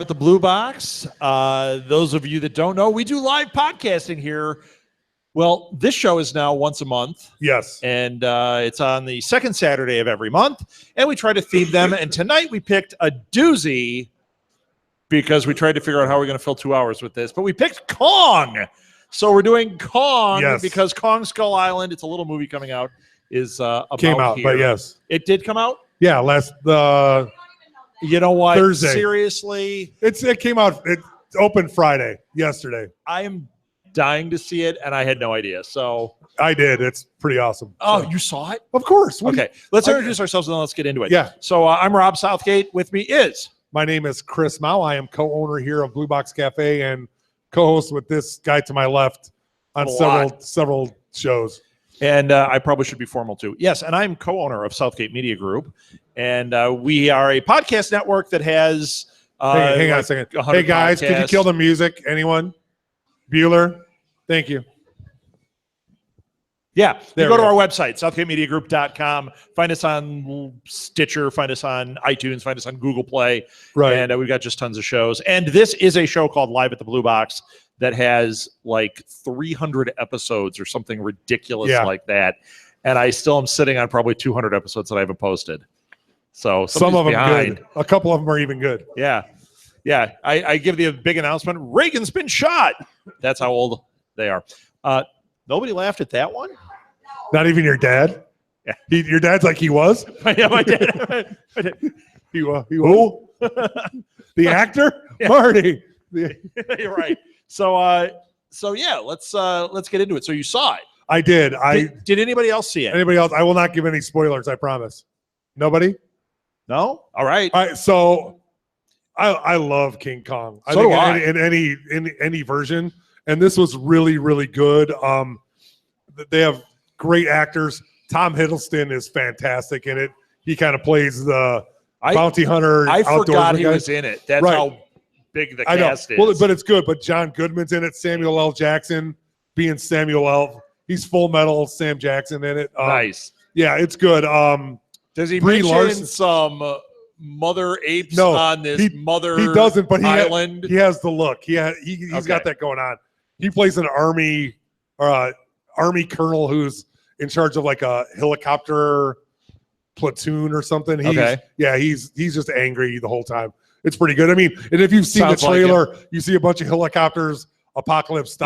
At the Blue Box. Those of you that don't know, we do live podcasting here. Well, this show is now once a month. Yes. And it's on the second Saturday of every month. And we try to theme them. And tonight we picked a doozy because we tried to figure out how we're going to fill 2 hours with this. But we picked Kong. So we're doing Kong because Kong Skull Island, it's a little movie coming out, is about came out, here. but yes. It did come out? Yeah, you know what? Thursday. Seriously? It came out. It opened Friday, yesterday. I am dying to see it, and I had no idea. So I did. It's pretty awesome. Oh, so. You saw it? Of course. Okay, let's introduce ourselves and then let's get into it. Yeah. So I'm Rob Southgate. With me is... My name is Chris Mao. I am co-owner here of Blue Box Cafe and co-host with this guy to my left on several shows. And I probably should be formal too. Yes, and I'm co-owner of Southgate Media Group. And we are a podcast network that has... hang on a second. Hey, guys, could you kill the music? Anyone? Bueller? Thank you. Yeah, you go to our website, southgatemediagroup.com. Find us on Stitcher, find us on iTunes, find us on Google Play. Right. And we've got just tons of shows. And this is a show called Live at the Blue Box that has like 300 episodes or something ridiculous like that. And I still am sitting on probably 200 episodes that I haven't posted. So some of them good. A couple of them are even good. Yeah. Yeah. I give the big announcement, Reagan's been shot. That's how old they are. Nobody laughed at that one? Not even your dad? Yeah. Your dad's like he was? Yeah, my dad. He was? The actor? Yeah. Marty. You're right. So yeah, let's get into it. So you saw it. I did. Did anybody else see it? Anybody else? I will not give any spoilers, I promise. Nobody? No? All right. So I love King Kong. I think in any version. And this was really, really good. They have great actors. Tom Hiddleston is fantastic in it. He kind of plays the bounty hunter. I forgot he was in it. That's how big the cast is. Well, but it's good. But John Goodman's in it. Samuel L. Jackson being Samuel L. He's Full Metal Sam Jackson in it. Nice. Yeah, it's good. Does he mention some mother apes on this mother He doesn't, but island? He has the look. He's got that going on. He plays an army colonel who's in charge of like a helicopter platoon or something. He's just angry the whole time. It's pretty good. I mean, and if you've seen the trailer, you see a bunch of helicopters, Apocalypse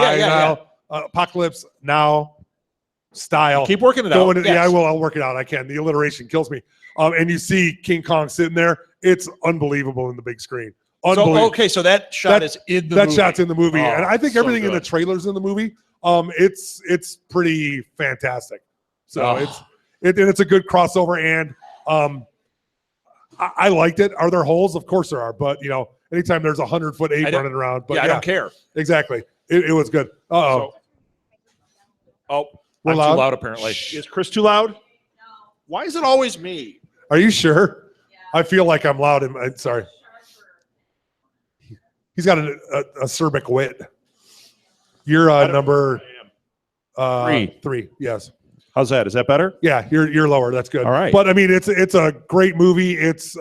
Now style. Keep working it out. Yeah, I will. I'll work it out. I can. The alliteration kills me. And you see King Kong sitting there. It's unbelievable in the big screen. So that shot is in the movie. That shot's in the movie. And I think everything in the trailer's in the movie. It's pretty fantastic. So it's a good crossover. And I liked it. Are there holes? Of course there are. But, anytime there's 100-foot ape running around. But I don't care. Exactly. It was good. I'm too loud apparently. Is Chris too loud? No. Why is it always me? Are you sure? Yeah. I feel like I'm loud. Sorry. He's got a acerbic wit. You're number 3. Yes. How's that? Is that better? Yeah, you're lower. That's good. All right. But I mean, it's a great movie. It's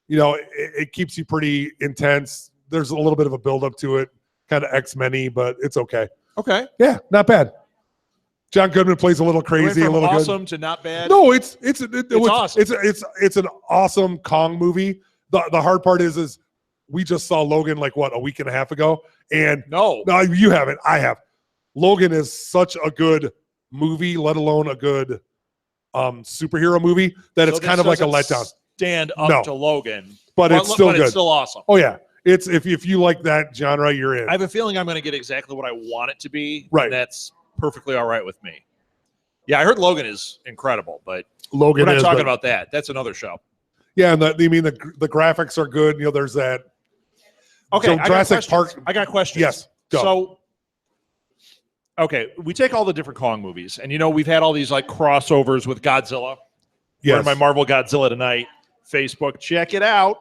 it keeps you pretty intense. There's a little bit of a build up to it, kind of X-Men-y, but it's okay. Okay. Yeah, not bad. John Goodman plays a little crazy, a little awesome good. To not bad. No, it's awesome. It's an awesome Kong movie. The hard part is we just saw Logan like a week and a half ago, and no, you haven't. I have. Logan is such a good movie, let alone a good superhero movie, that it's kind of like a letdown. Stand up to Logan, but it's still good. It's still awesome. Oh yeah, it's if you like that genre, you're in. I have a feeling I'm going to get exactly what I want it to be. Right, and that's perfectly all right with me. Yeah, I heard Logan is incredible, but Logan we're not talking about that. That's another show. Yeah, and the graphics are good. There's that. Okay, so Jurassic Park. I got questions. Yes, go. So, okay, we take all the different Kong movies, and we've had all these like crossovers with Godzilla. Yes. We're in my Marvel Godzilla tonight. Facebook, check it out.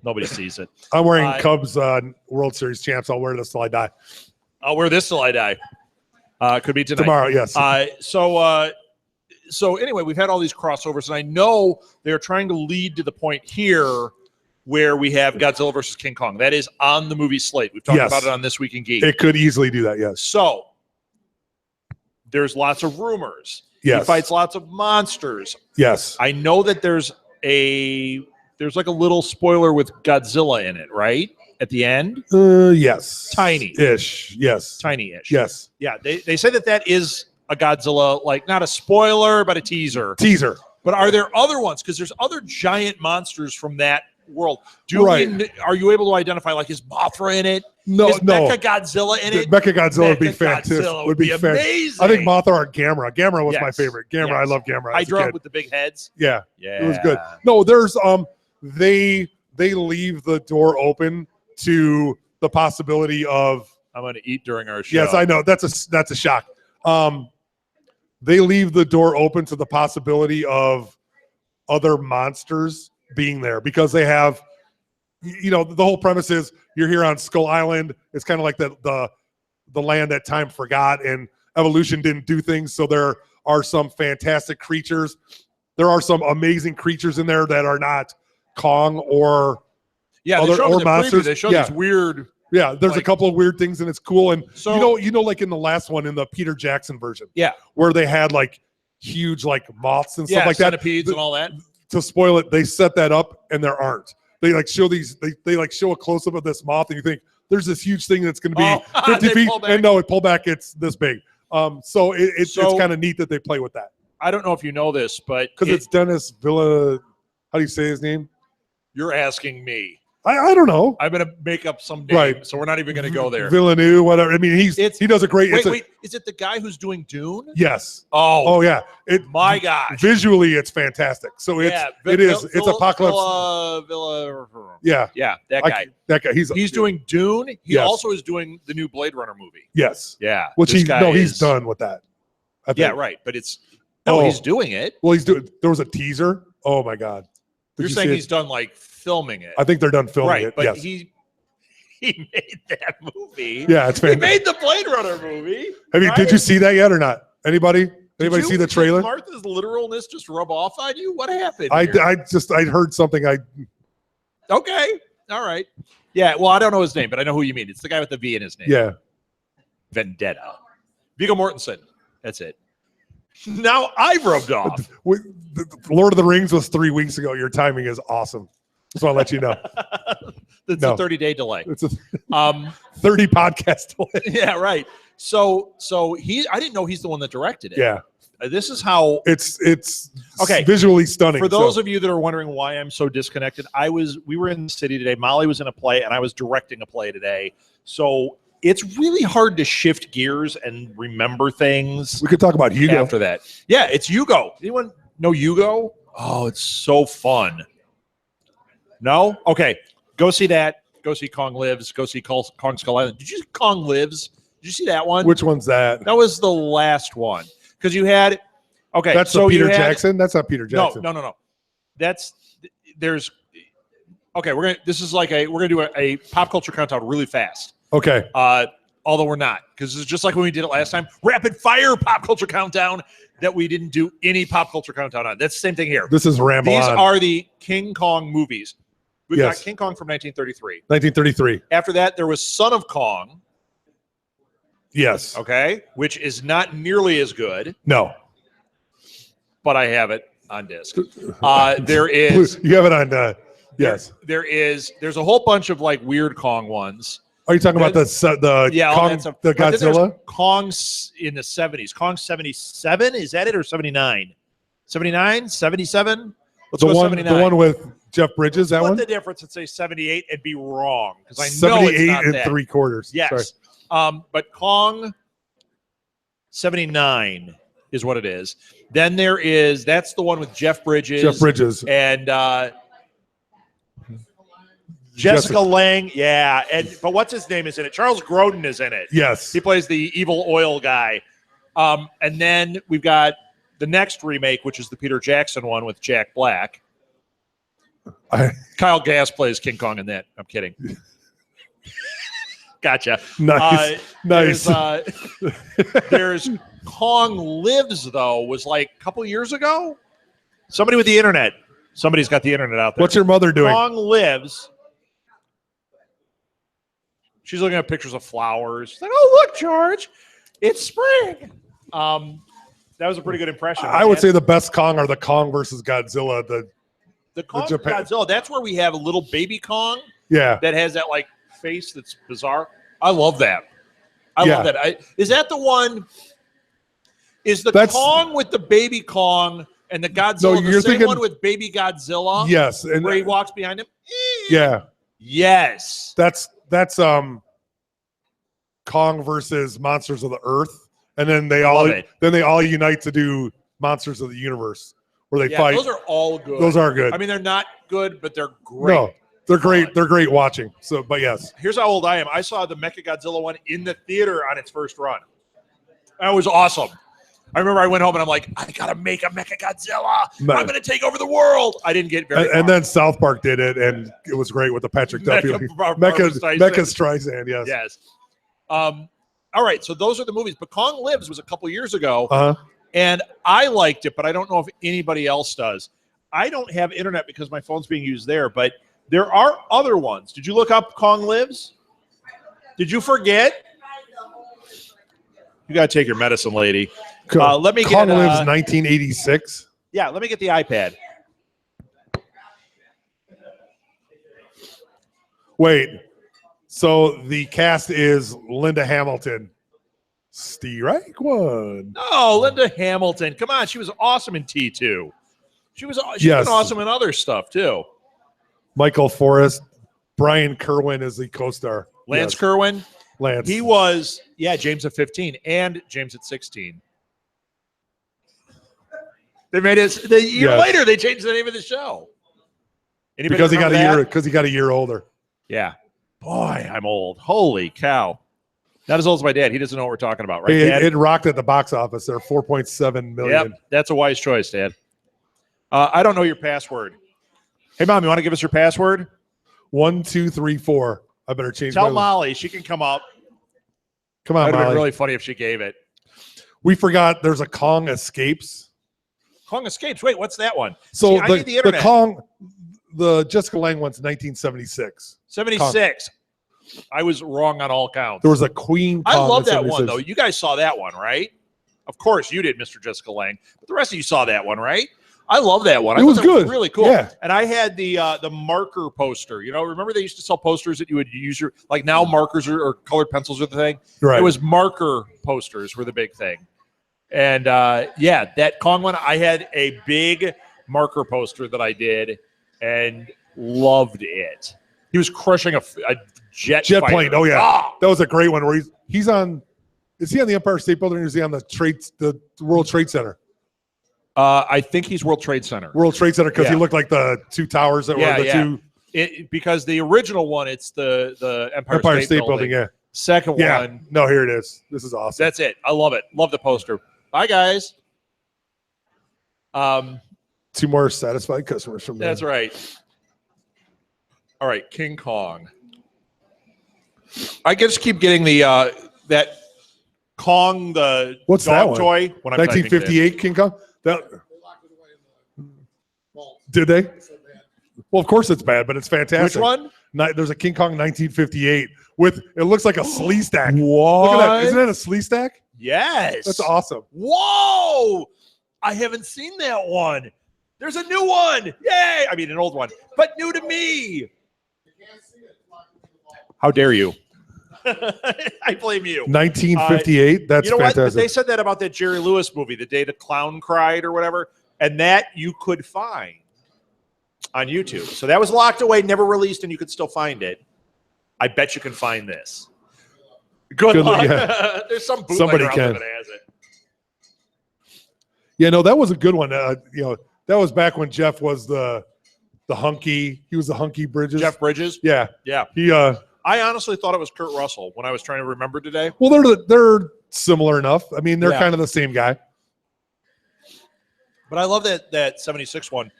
Nobody sees it. I'm wearing Cubs World Series champs. I'll wear this till I die. I'll wear this till I die. Could be tonight. Tomorrow, yes. So anyway, we've had all these crossovers, and I know they're trying to lead to the point here where we have Godzilla versus King Kong. That is on the movie slate. We've talked about it on This Week in Geek. It could easily do that, yes. So there's lots of rumors. Yes. He fights lots of monsters. Yes. I know that there's like a little spoiler with Godzilla in it, right? At the end? Yes. Tiny-ish. Yes. Tiny-ish. Yes. Yeah, they say that is a Godzilla, like not a spoiler, but a teaser. Teaser. But are there other ones? Because there's other giant monsters from that world. Are you able to identify, like, is Mothra in it? No, is Mecha Godzilla in it? Mecha Godzilla would be fantastic. Would be amazing. I think Mothra or Gamera. Gamera was my favorite. Gamera, I love Gamera. Hydra with the big heads. Yeah, it was good. No, there's they leave the door open to the possibility of. I'm going to eat during our show. Yes, I know that's a shock. They leave the door open to the possibility of other monsters being there because they have, the whole premise is you're here on Skull Island. It's kind of like the land that time forgot and evolution didn't do things. So there are some fantastic creatures. There are some amazing creatures in there that are not Kong or other monsters. They show these weird. Yeah, there's a couple of weird things and it's cool. And so, like in the last one, in the Peter Jackson version, where they had like huge like moths and stuff like that, centipedes and all that. To spoil it, they set that up and there aren't. They like show these. They like show a close up of this moth and you think there's this huge thing that's going to be 50 feet, and no, it pull back. It's this big. So it's kind of neat that they play with that. I don't know if you know this, but because it's Dennis Villa. How do you say his name? You're asking me. I don't know. I'm going to make up some name, so we're not even going to go there. Villeneuve, whatever. I mean, he does a great. Wait, is it the guy who's doing Dune? Yes. Oh yeah. My gosh. Visually, it's fantastic. So it's Apocalypse. Yeah, that guy. That guy. He's doing Dune. He also is doing the new Blade Runner movie. Yes. Yeah. Which he's done with that. Yeah, right. But he's doing it. Well, he's doing. There was a teaser. Oh my God. You're saying he's done like filming it. I think they're done filming it. But yes. he made that movie. Yeah, it's fantastic. He made the Blade Runner movie. Did you see that yet or not? Anybody see the trailer? Did Martha's literalness just rub off on you? What happened? I heard something. Okay. All right. Yeah. Well, I don't know his name, but I know who you mean. It's the guy with the V in his name. Yeah. Vendetta. Viggo Mortensen. That's it. Now I've rubbed off. Lord of the Rings was 3 weeks ago. Your timing is awesome. Just want to let you know. It's a 30-day delay. It's a 30 podcast delay. Yeah, right. So I didn't know he's the one that directed it. Yeah. This is how it's okay. Visually stunning. For those of you that are wondering why I'm so disconnected, we were in the city today. Molly was in a play and I was directing a play today. So it's really hard to shift gears and remember things. We could talk about Hugo after that. Yeah, it's Hugo. Anyone know Hugo? Oh, it's so fun. No? Okay. Go see that. Go see Kong Lives. Go see Kong Skull Island. Did you see Kong Lives? Did you see that one? Which one's that? That was the last one. Because you had That's so Peter Jackson? That's not Peter Jackson. No. We're gonna do a pop culture countdown really fast. Okay. Although we're not, because it's just like when we did it last time. Rapid fire pop culture countdown that we didn't do any pop culture countdown on. That's the same thing here. This is ramble These on. are the King Kong movies. We've Yes. got King Kong from 1933. 1933. After that, there was Son of Kong. Yes. Okay, which is not nearly as good, No. but I have it on disc. There is. You have it on. Yes. There's a whole bunch of like weird Kong ones. Are you talking about the all Kong, that stuff. the But then there's Godzilla? Kong's in the 70s. Kong 77, is that it, or 79? 79, 77? Let's go 79. The one with Jeff Bridges. That Split one. the difference and say 78 and be wrong, because I know 78 it's not and that. 3/4. Yes. Sorry. But Kong 79 is what it is. Then that's the one with Jeff Bridges. Jeff Bridges. And Jessica Lange, yeah. But what's his name is in it? Charles Grodin is in it. Yes. He plays the evil oil guy. And then we've got the next remake, which is the Peter Jackson one with Jack Black. Kyle Gass plays King Kong in that. I'm kidding. Gotcha. Nice. Nice. There's Kong Lives, though, was like a couple years ago. Somebody with the internet. Somebody's got the internet out there. What's your mother doing? Kong Lives. She's looking at pictures of flowers. She's like, oh, look, George, it's spring. That was a pretty good impression. I would say the best Kong are the Kong versus Godzilla. The Kong versus Godzilla, that's where we have a little baby Kong that has that like face that's bizarre. I love that. I love that. Is that the one? Is the Kong with the baby Kong and the Godzilla the same one with baby Godzilla? Yes. And where he walks behind him? Yeah. Yes. That's Kong versus Monsters of the Earth. And then they all unite to do Monsters of the Universe where they fight. Those are all good. Those are good. I mean, they're not good, but they're great. No, they're great. They're great watching. So, but yes. Here's how old I am. I saw the Mechagodzilla one in the theater on its first run. That was awesome. I remember I went home and I'm like, I gotta make a Mechagodzilla. I'm gonna take over the world. I didn't get very far. And then South Park did it, and it was great with the Patrick Duffy. Mecha Streisand, yes. Yes. All right, so those are the movies. But Kong Lives was a couple years ago, and I liked it, but I don't know if anybody else does. I don't have internet because my phone's being used there, but there are other ones. Did you look up Kong Lives? Did you forget? You got to take your medicine, lady. Let me Kong Lives 1986. Yeah, let me get the iPad. Wait. So the cast is Linda Hamilton, Steve Raikkonen. No, Linda Hamilton. Come on, she was awesome in T2. She's been awesome in other stuff too. Michael Forrest, Brian Kerwin is the co-star. Lance Kerwin. Lance. He was James at 15 and James at 16. They made it the year later. They changed the name of the show. Anybody because he got a year older. Yeah. Boy, I'm old. Holy cow. Not as old as my dad. He doesn't know what we're talking about, right, Dad? It rocked at the box office. They're 4.7 million. Yep, that's a wise choice, Dad. I don't know your password. Hey, Mom, you want to give us your password? 1, 2, 3, 4. I better change. Tell Molly. She can come up. Come on, It would have Molly. been really funny if she gave it. We forgot there's a Kong Escapes. Kong Escapes. Wait, what's that one? So I need the internet. The Jessica Lange one's 1976. 76. Kong. I was wrong on all counts. There was a Queen Kong. I love that one, though. You guys saw that one, right? Of course you did, Mr. Jessica Lange. But the rest of you saw that one, right? I love that one. It was good. Was really cool. Yeah. And I had the marker poster. You know, remember they used to sell posters that you would use now markers or colored pencils are the thing. Right. It was marker posters were the big thing. And that Kong one, I had a big marker poster that I did and loved it. He was crushing a jet plane. Oh yeah, that was a great one. Where he's on. Is he on the Empire State Building or is he on the World Trade Center? I think he's World Trade Center. World Trade Center because he looked like the two towers that were the two. Because the original one, it's the Empire State Building. Yeah. Second one. No, here it is. This is awesome. That's it. I love it. Love the poster. Bye, guys. 2 more satisfied customers from there. That's right. All right, King Kong. I just keep getting the that Kong the What's dog that toy when I'm 1958 King Kong. Did they? Well, of course it's bad, but it's fantastic. Which one? There's a King Kong 1958 with it looks like a slee stack. What? Look at that! Isn't that a slee stack? Yes. That's awesome. Whoa! I haven't seen that one. There's a new one. Yay! I mean, an old one, but new to me. How dare you? I blame you. 1958. That's fantastic. What? They said that about that Jerry Lewis movie, The Day the Clown Cried or whatever, and that you could find on YouTube. So that was locked away, never released, and you could still find it. I bet you can find this. Good luck. Yeah. There's some bootlegger out there that has it. Yeah, no, that was a good one. That was back when Jeff was the hunky. He was the hunky Bridges. Jeff Bridges. Yeah, yeah. He. I honestly thought it was Kurt Russell when I was trying to remember today. Well, they're similar enough. I mean, they're kind of the same guy. But I love that 76 one.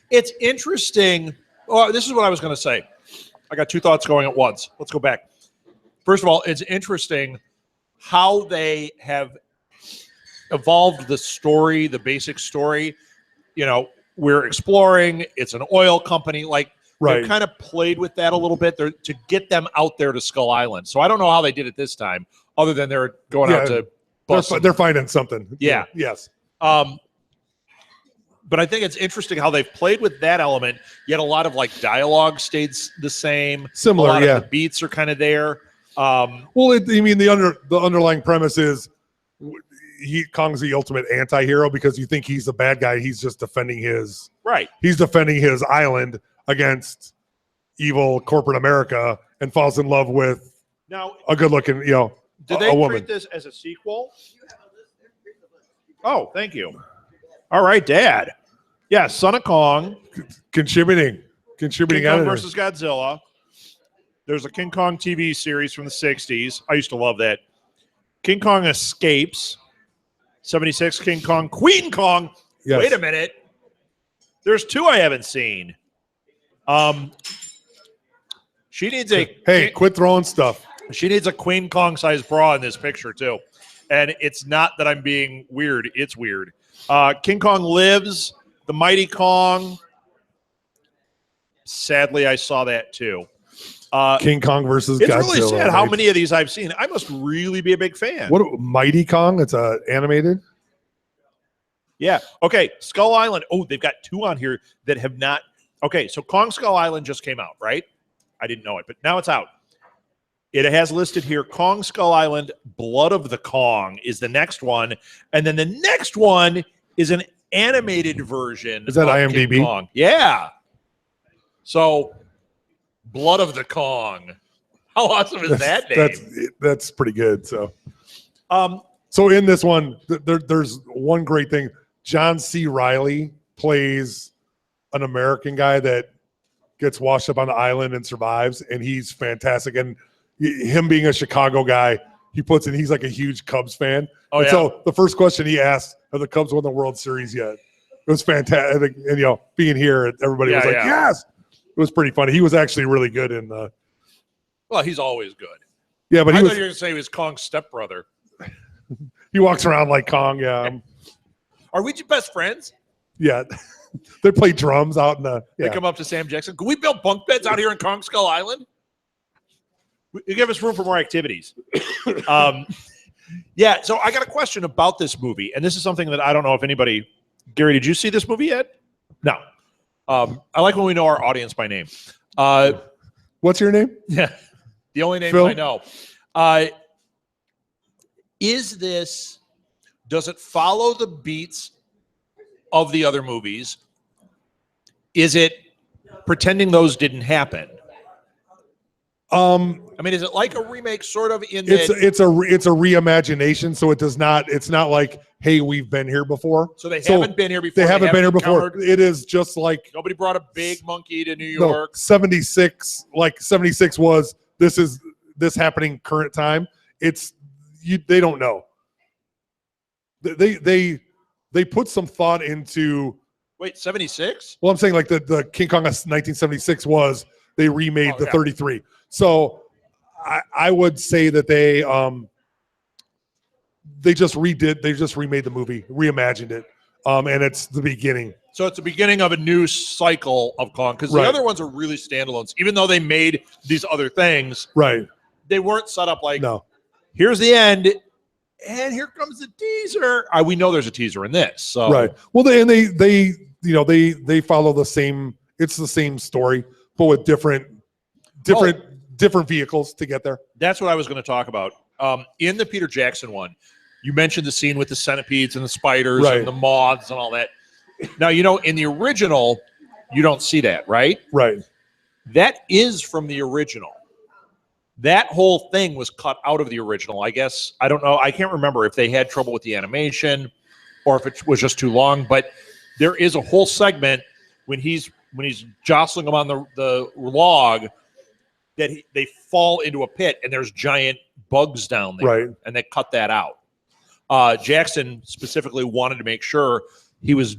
It's interesting. Oh, this is what I was going to say. I got 2 thoughts going at once. Let's go back. First of all, it's interesting how they have evolved the story, the basic story. we're exploring. It's an oil company. Like, right. they kind of played with that a little bit there to get them out there to Skull Island. So I don't know how they did it this time, other than they're going out to bust. They're finding something. Yeah. Yes. But I think it's interesting how they've played with that element, yet a lot of like dialogue stayed the same. Similar, a lot of the beats are kind of there. The underlying premise is Kong's the ultimate anti-hero because you think he's the bad guy. He's just defending his island against evil corporate America and falls in love with a good-looking, did they a woman. treat this as a sequel? Oh, thank you. All right, Dad. Yeah, Son of Kong. Contributing King Kong editor. versus Godzilla. There's a King Kong TV series from the 60s. I used to love that. King Kong Escapes. 76, King Kong. Queen Kong. Yes. Wait a minute. There's two I haven't seen. She needs quit throwing stuff. She needs a Queen Kong size bra in this picture too. And it's not that I'm being weird. It's weird. King Kong Lives, The Mighty Kong. Sadly, I saw that too. King Kong versus It's Godzilla. Really sad how many of these I've seen. I must really be a big fan. What Mighty Kong? It's animated. Yeah. Okay. Skull Island. Oh, they've got two on here that have not. Okay. So Kong Skull Island just came out, right? I didn't know it, but now it's out. It has listed here Kong Skull Island, Blood of the Kong is the next one. And then the next one is an animated version. Is that IMDb? King Kong. Yeah. So Blood of the Kong. How awesome is that name? That's pretty good. So in this one, there's one great thing. John C. Reilly plays an American guy that gets washed up on the island and survives, and he's fantastic. And him being a Chicago guy, he's like a huge Cubs fan. So the first question he asked, have the Cubs won the World Series yet? It was fantastic. And, being here, everybody was like, yes. It was pretty funny. He was actually really good in the. Well, he's always good. Yeah, but I thought you were going to say he was Kong's stepbrother. He walks around like Kong. Yeah. Are we best friends? Yeah. They play drums out in the. Yeah. They come up to Sam Jackson. Can we build bunk beds out here in Kong Skull Island? You give us room for more activities. Yeah. So I got a question about this movie, and this is something that I don't know if anybody. Gary, did you see this movie yet? No. I like when we know our audience by name. What's your name? Yeah. The only name Phil? I know. Does it follow the beats of the other movies? Is it pretending those didn't happen? I mean, is it like a remake sort of in that it's a reimagination, so it does not, it's not like, hey, we've been here before. So they haven't been here before. They haven't been here before. It is just like nobody brought a big monkey to New York. 76 was this happening current time. They don't know. They put some thought into. Wait, 76? Well, I'm saying like the King Kong of 1976 was they remade 33. So I would say that they just remade the movie, reimagined it, and it's the beginning. So it's the beginning of a new cycle of Kong, because the other ones are really standalones. Even though they made these other things, right? They weren't set up like, no. Here's the end, and here comes the teaser. We know there's a teaser in this, so right. Well, they follow the same. It's the same story, but with different vehicles to get there. That's what I was going to talk about. In the Peter Jackson one, you mentioned the scene with the centipedes and the spiders and the moths and all that. Now, in the original, you don't see that, right? Right. That is from the original. That whole thing was cut out of the original. I guess, I don't know. I can't remember if they had trouble with the animation or if it was just too long, but there is a whole segment when he's jostling them on the log that they fall into a pit and there's giant bugs down there. Right. And they cut that out. Jackson specifically wanted to make sure he was,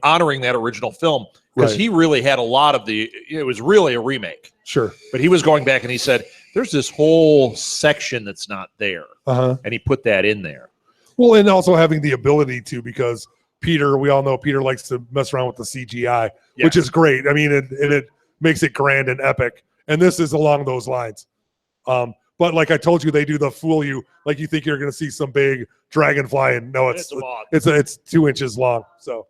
honoring that original film because he really had a lot of it was really a remake. Sure. But he was going back and he said, there's this whole section that's not there. Uh-huh. And he put that in there. Well, and also having the ability to, because Peter, we all know Peter likes to mess around with the CGI, which is great. I mean, it makes it grand and epic. And this is along those lines. But like I told you, they do the fool you, like you think you're going to see some big dragonfly, and no, it's 2 inches long. So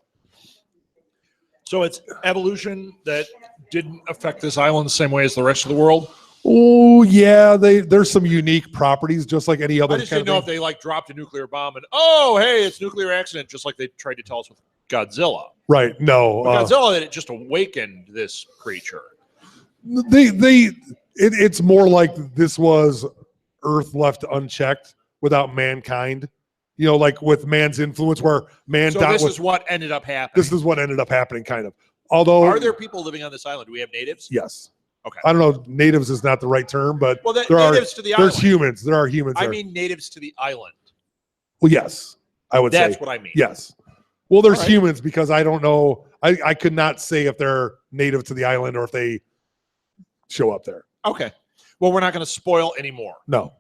it's evolution that didn't affect this island the same way as the rest of the world. Oh yeah, there's some unique properties, just like any other. I just didn't know if they like dropped a nuclear bomb and hey, it's nuclear accident, just like they tried to tell us with Godzilla. Right? No, Godzilla it just awakened this creature. It's more like this was Earth left unchecked without mankind. You know, like with man's influence, where man. So this is what ended up happening. This is what ended up happening, kind of. Although, are there people living on this island? Do we have natives? Yes. Okay. I don't know. Natives is not the right term, but to the island. There's humans. There are humans. I mean, natives to the island. Well, yes, I would say that's what I mean. Yes. Well, there's humans because I don't know. I could not say if they're native to the island or if they show up there. Okay. Well, we're not going to spoil anymore. No.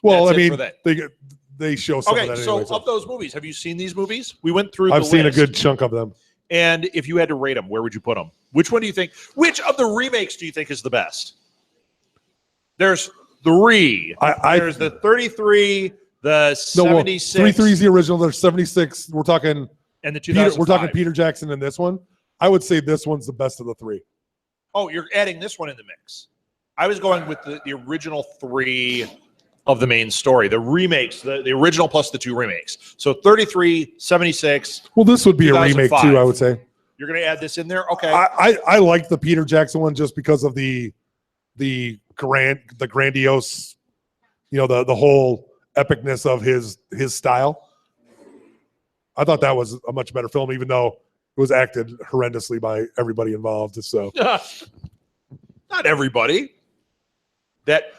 Well, That's I mean, they show some of that so anyway, of those movies, have you seen these movies? We went through I've seen a good chunk of them. And if you had to rate them, where would you put them? Which one do you think? Which of the remakes do you think is the best? There's 3. There's the 33, the 76. 33 is the original. There's 76. We're talking. And the 2005. We're talking Peter Jackson in this one. I would say this one's the best of the 3. Oh, you're adding this one in the mix. I was going with the original 3 of the main story, the remakes, the original plus the 2 remakes. So 33, 76. Well, this would be a remake too, I would say. You're going to add this in there? Okay. I like the Peter Jackson one just because of the grandiose, you know, the whole epicness of his style. I thought that was a much better film, even though it was acted horrendously by everybody involved. So not everybody.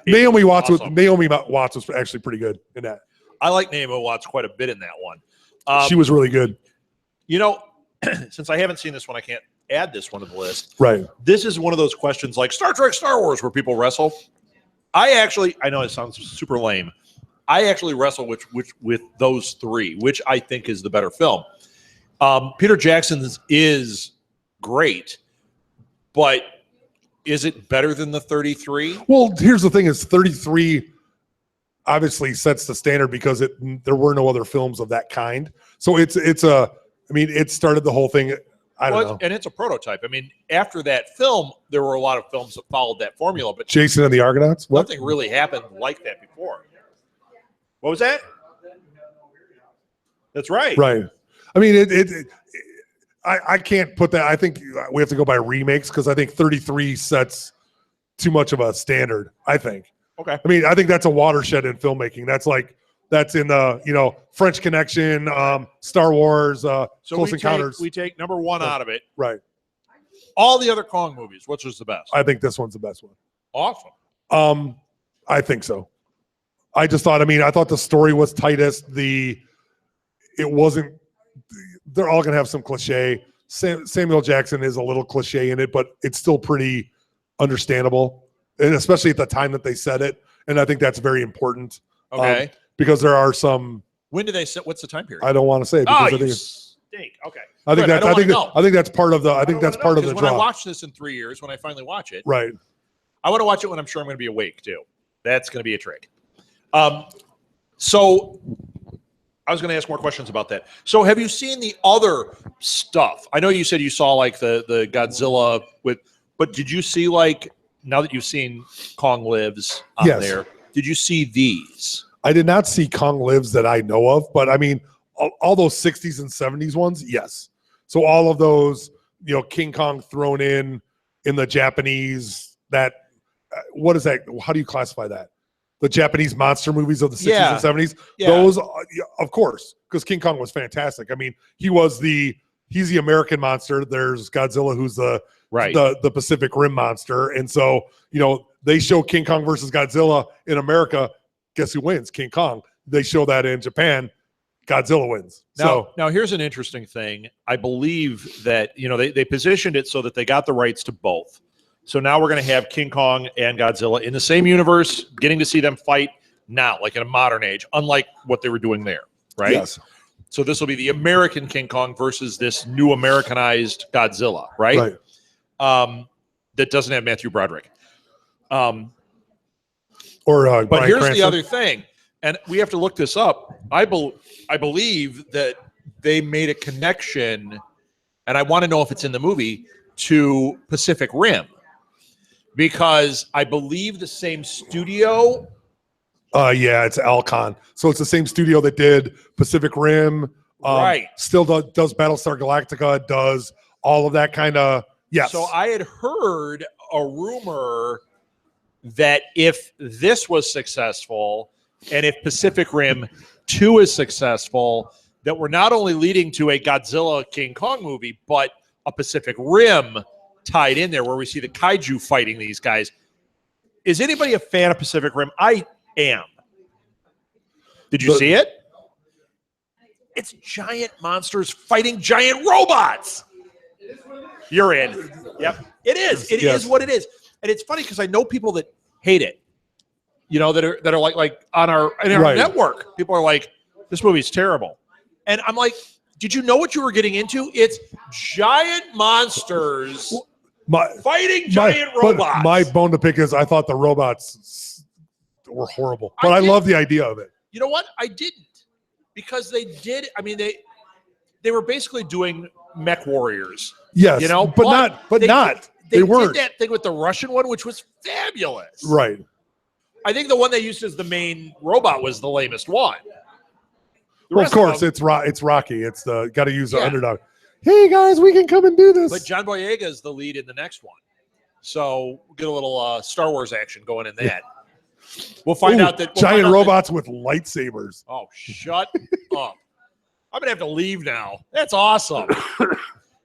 Naomi Watts was actually pretty good in that. I like Naomi Watts quite a bit in that one. She was really good. You know, since I haven't seen this one, I can't add this one to the list. Right. This is one of those questions like Star Trek, Star Wars, where people wrestle. I know it sounds super lame. I actually wrestle with those 3, which I think is the better film. Peter Jackson's is great, but is it better than the 33? Well, here's the thing: is 33 obviously sets the standard because there were no other films of that kind. So it started the whole thing. I don't know. And it's a prototype. I mean, after that film, there were a lot of films that followed that formula, but Jason and the Argonauts. Nothing really happened like that before. What was that? That's right. Right. I mean, I can't put that. I think we have to go by remakes because I think 33 sets too much of a standard. I think. Okay. I mean, I think that's a watershed in filmmaking. That's in the French Connection, Star Wars, Close Encounters. We take number 1 out of it. Right. All the other Kong movies, which was the best? I think this one's the best one. Awesome. I think so. I just thought. I mean, I thought the story was tightest. It wasn't. They're all going to have some cliche. Samuel Jackson is a little cliche in it, but it's still pretty understandable, and especially at the time that they said it. And I think that's very important. Okay. Because there are some. When do they set? What's the time period? I don't want to say. I think stink. Okay. I think that's part of the. I think that's part of the draw. When I watch this in 3 years, when I finally watch it, right? I want to watch it when I'm sure I'm going to be awake too. That's going to be a trick. So I was going to ask more questions about that. So have you seen the other stuff? I know you said you saw like the Godzilla but did you see now that you've seen Kong Lives on there, did you see these? I did not see Kong Lives that I know of, but I mean, all those 60s and 70s ones, yes. So all of those, King Kong thrown in the Japanese, what is that? How do you classify that? The Japanese monster movies of the 60s and 70s. Yeah. Those, of course, because King Kong was fantastic. I mean, he's the American monster. There's Godzilla, who's the Pacific Rim monster. And so, they show King Kong versus Godzilla in America. Guess who wins? King Kong. They show that in Japan. Godzilla wins. Now here's an interesting thing. I believe that, they positioned it so that they got the rights to both. So now we're going to have King Kong and Godzilla in the same universe, getting to see them fight now, like in a modern age, unlike what they were doing there, right? Yes. So this will be the American King Kong versus this new Americanized Godzilla, right? That doesn't have Matthew Broderick. But Bryan here's Cranston. the other thing, and we have to look this up. I believe that they made a connection, and I want to know if it's in the movie, to Pacific Rim, because I believe the same studio. Yeah, it's Alcon. So it's the same studio that did Pacific Rim. Right. Still does Battlestar Galactica, does all of that kind of. Yes. So I had heard a rumor that if this was successful and if Pacific Rim 2 is successful, that we're not only leading to a Godzilla King Kong movie, but a Pacific Rim tied in there where we see the kaiju fighting these guys. Is anybody a fan of Pacific Rim? I am. Did you see it? It's giant monsters fighting giant robots. You're in. Yep. It is. It is what it is. And it's funny because I know people that hate it. You know, that are like on our network. People are like, this movie's terrible. And I'm like, did you know what you were getting into? It's giant monsters fighting giant robots. But my bone to pick is I thought the robots were horrible. But I love the idea of it. You know what? I didn't. Because they did, I mean, they were basically doing mech warriors. Yes, you know, but not. They weren't. Did that thing with the Russian one, which was fabulous. Right. I think the one they used as the main robot was the lamest one. Well, of course, it's Rocky. It's the got to use the underdog. Hey guys, we can come and do this. But John Boyega is the lead in the next one, so we'll get a little Star Wars action going in that. Yeah. We'll find out that giant robots with lightsabers. Oh, shut up! I'm gonna have to leave now. That's awesome.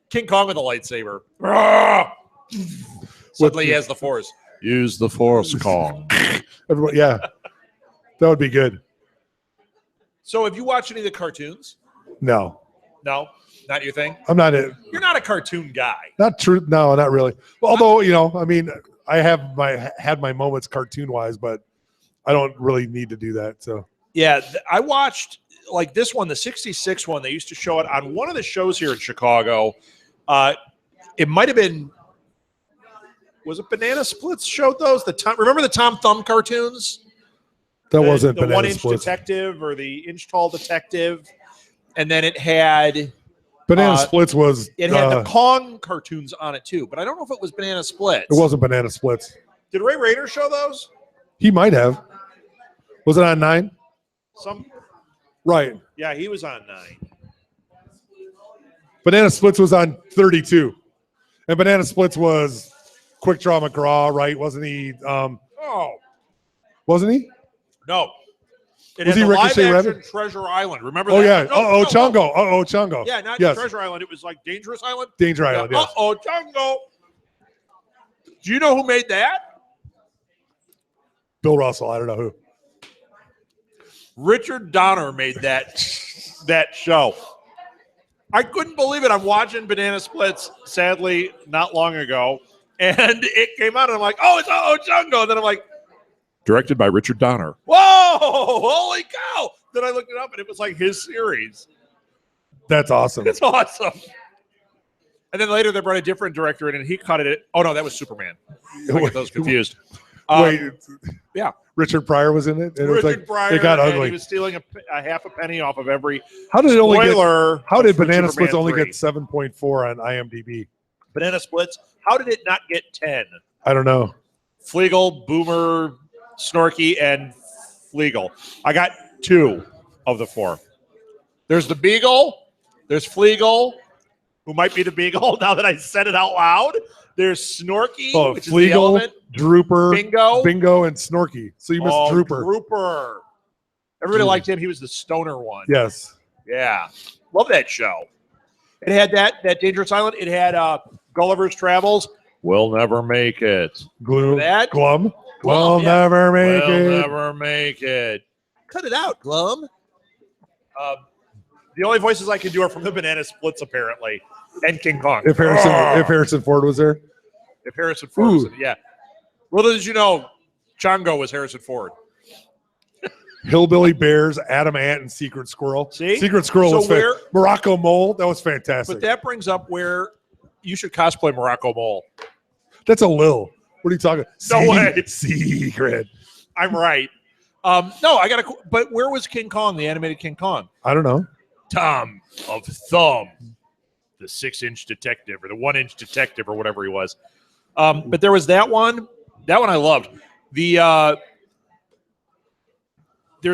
King Kong with a lightsaber. Suddenly he has the Force. Use the Force, Kong. Everybody, yeah, that would be good. So, have you watched any of the cartoons? No, not your thing. I'm not. You're not a cartoon guy. Not true. No, not really. Well, although I mean, I have had my moments cartoon wise, but I don't really need to do that. So yeah, I watched like this one, the '66 one. They used to show it on one of the shows here in Chicago. It might have been. Was it Banana Splits showed those? Remember the Tom Thumb cartoons? That wasn't the Banana 1-inch Splits. detective or the inch tall detective, and then it had Banana Splits was. It had the Kong cartoons on it too, but I don't know if it was Banana Splits. It wasn't Banana Splits. Did Ray Rayner show those? He might have. Was it on 9? Right. Yeah, he was on 9. Banana Splits was on 32, and Banana Splits was Quick Draw McGraw, right? Wasn't he? Wasn't he? No. It was had he the Ricochet live Rabbit? action Treasure Island. Remember that? that? Oh, yeah. Chungo. Chungo. Yeah, not yes. Treasure Island. It was like Dangerous Island. Danger Island, yes. Chungo. Do you know who made that? Bill Russell. I don't know who. Richard Donner made that show. I couldn't believe it. I'm watching Banana Splits, sadly, not long ago, and it came out, and I'm like, oh, it's Chungo. And then I'm like, directed by Richard Donner. Whoa, holy cow. Then I looked it up, and it was like his series. That's awesome. It's awesome. And then later they brought a different director in, and he cut it. Oh, no, that was Superman. I get those confused. Wait. Yeah. Richard Pryor was in it? Richard Pryor. It got ugly. He was stealing a half a penny off of every How did Banana Splits Superman only 3. get 7.4 on IMDb? Banana Splits, how did it not get 10? I don't know. Fleagle, Boomer, Snorky, and Fleagle. I got 2 of the 4. There's the Beagle. There's Fleagle, who might be the Beagle now that I said it out loud. There's Snorky, which Fleagle, is the elephant. Drooper, Bingo, and Snorky. So you missed Drooper. Drooper. Everybody liked him. He was the stoner one. Yes. Yeah. Love that show. It had that Dangerous Island. It had Gulliver's Travels. We'll never make it. Glum. Glum, we'll never make it. We'll never make it. Cut it out, Glum. The only voices I can do are from the Banana Splits, apparently, and King Kong. If Harrison Ford was there. If Harrison Ford was there, yeah. Little did you know, Chongo was Harrison Ford. Hillbilly Bears, Adam Ant, and Secret Squirrel. See? Secret Squirrel So was Morocco Mole. That was fantastic. But that brings up where you should cosplay Morocco Mole. That's a Lil. What are you talking? No way. Secret. I'm right. No, I got to. But where was King Kong, the animated King Kong? I don't know. Tom of Thumb, the 6-inch detective or the 1-inch detective or whatever he was. But there was that one. That one I loved. There's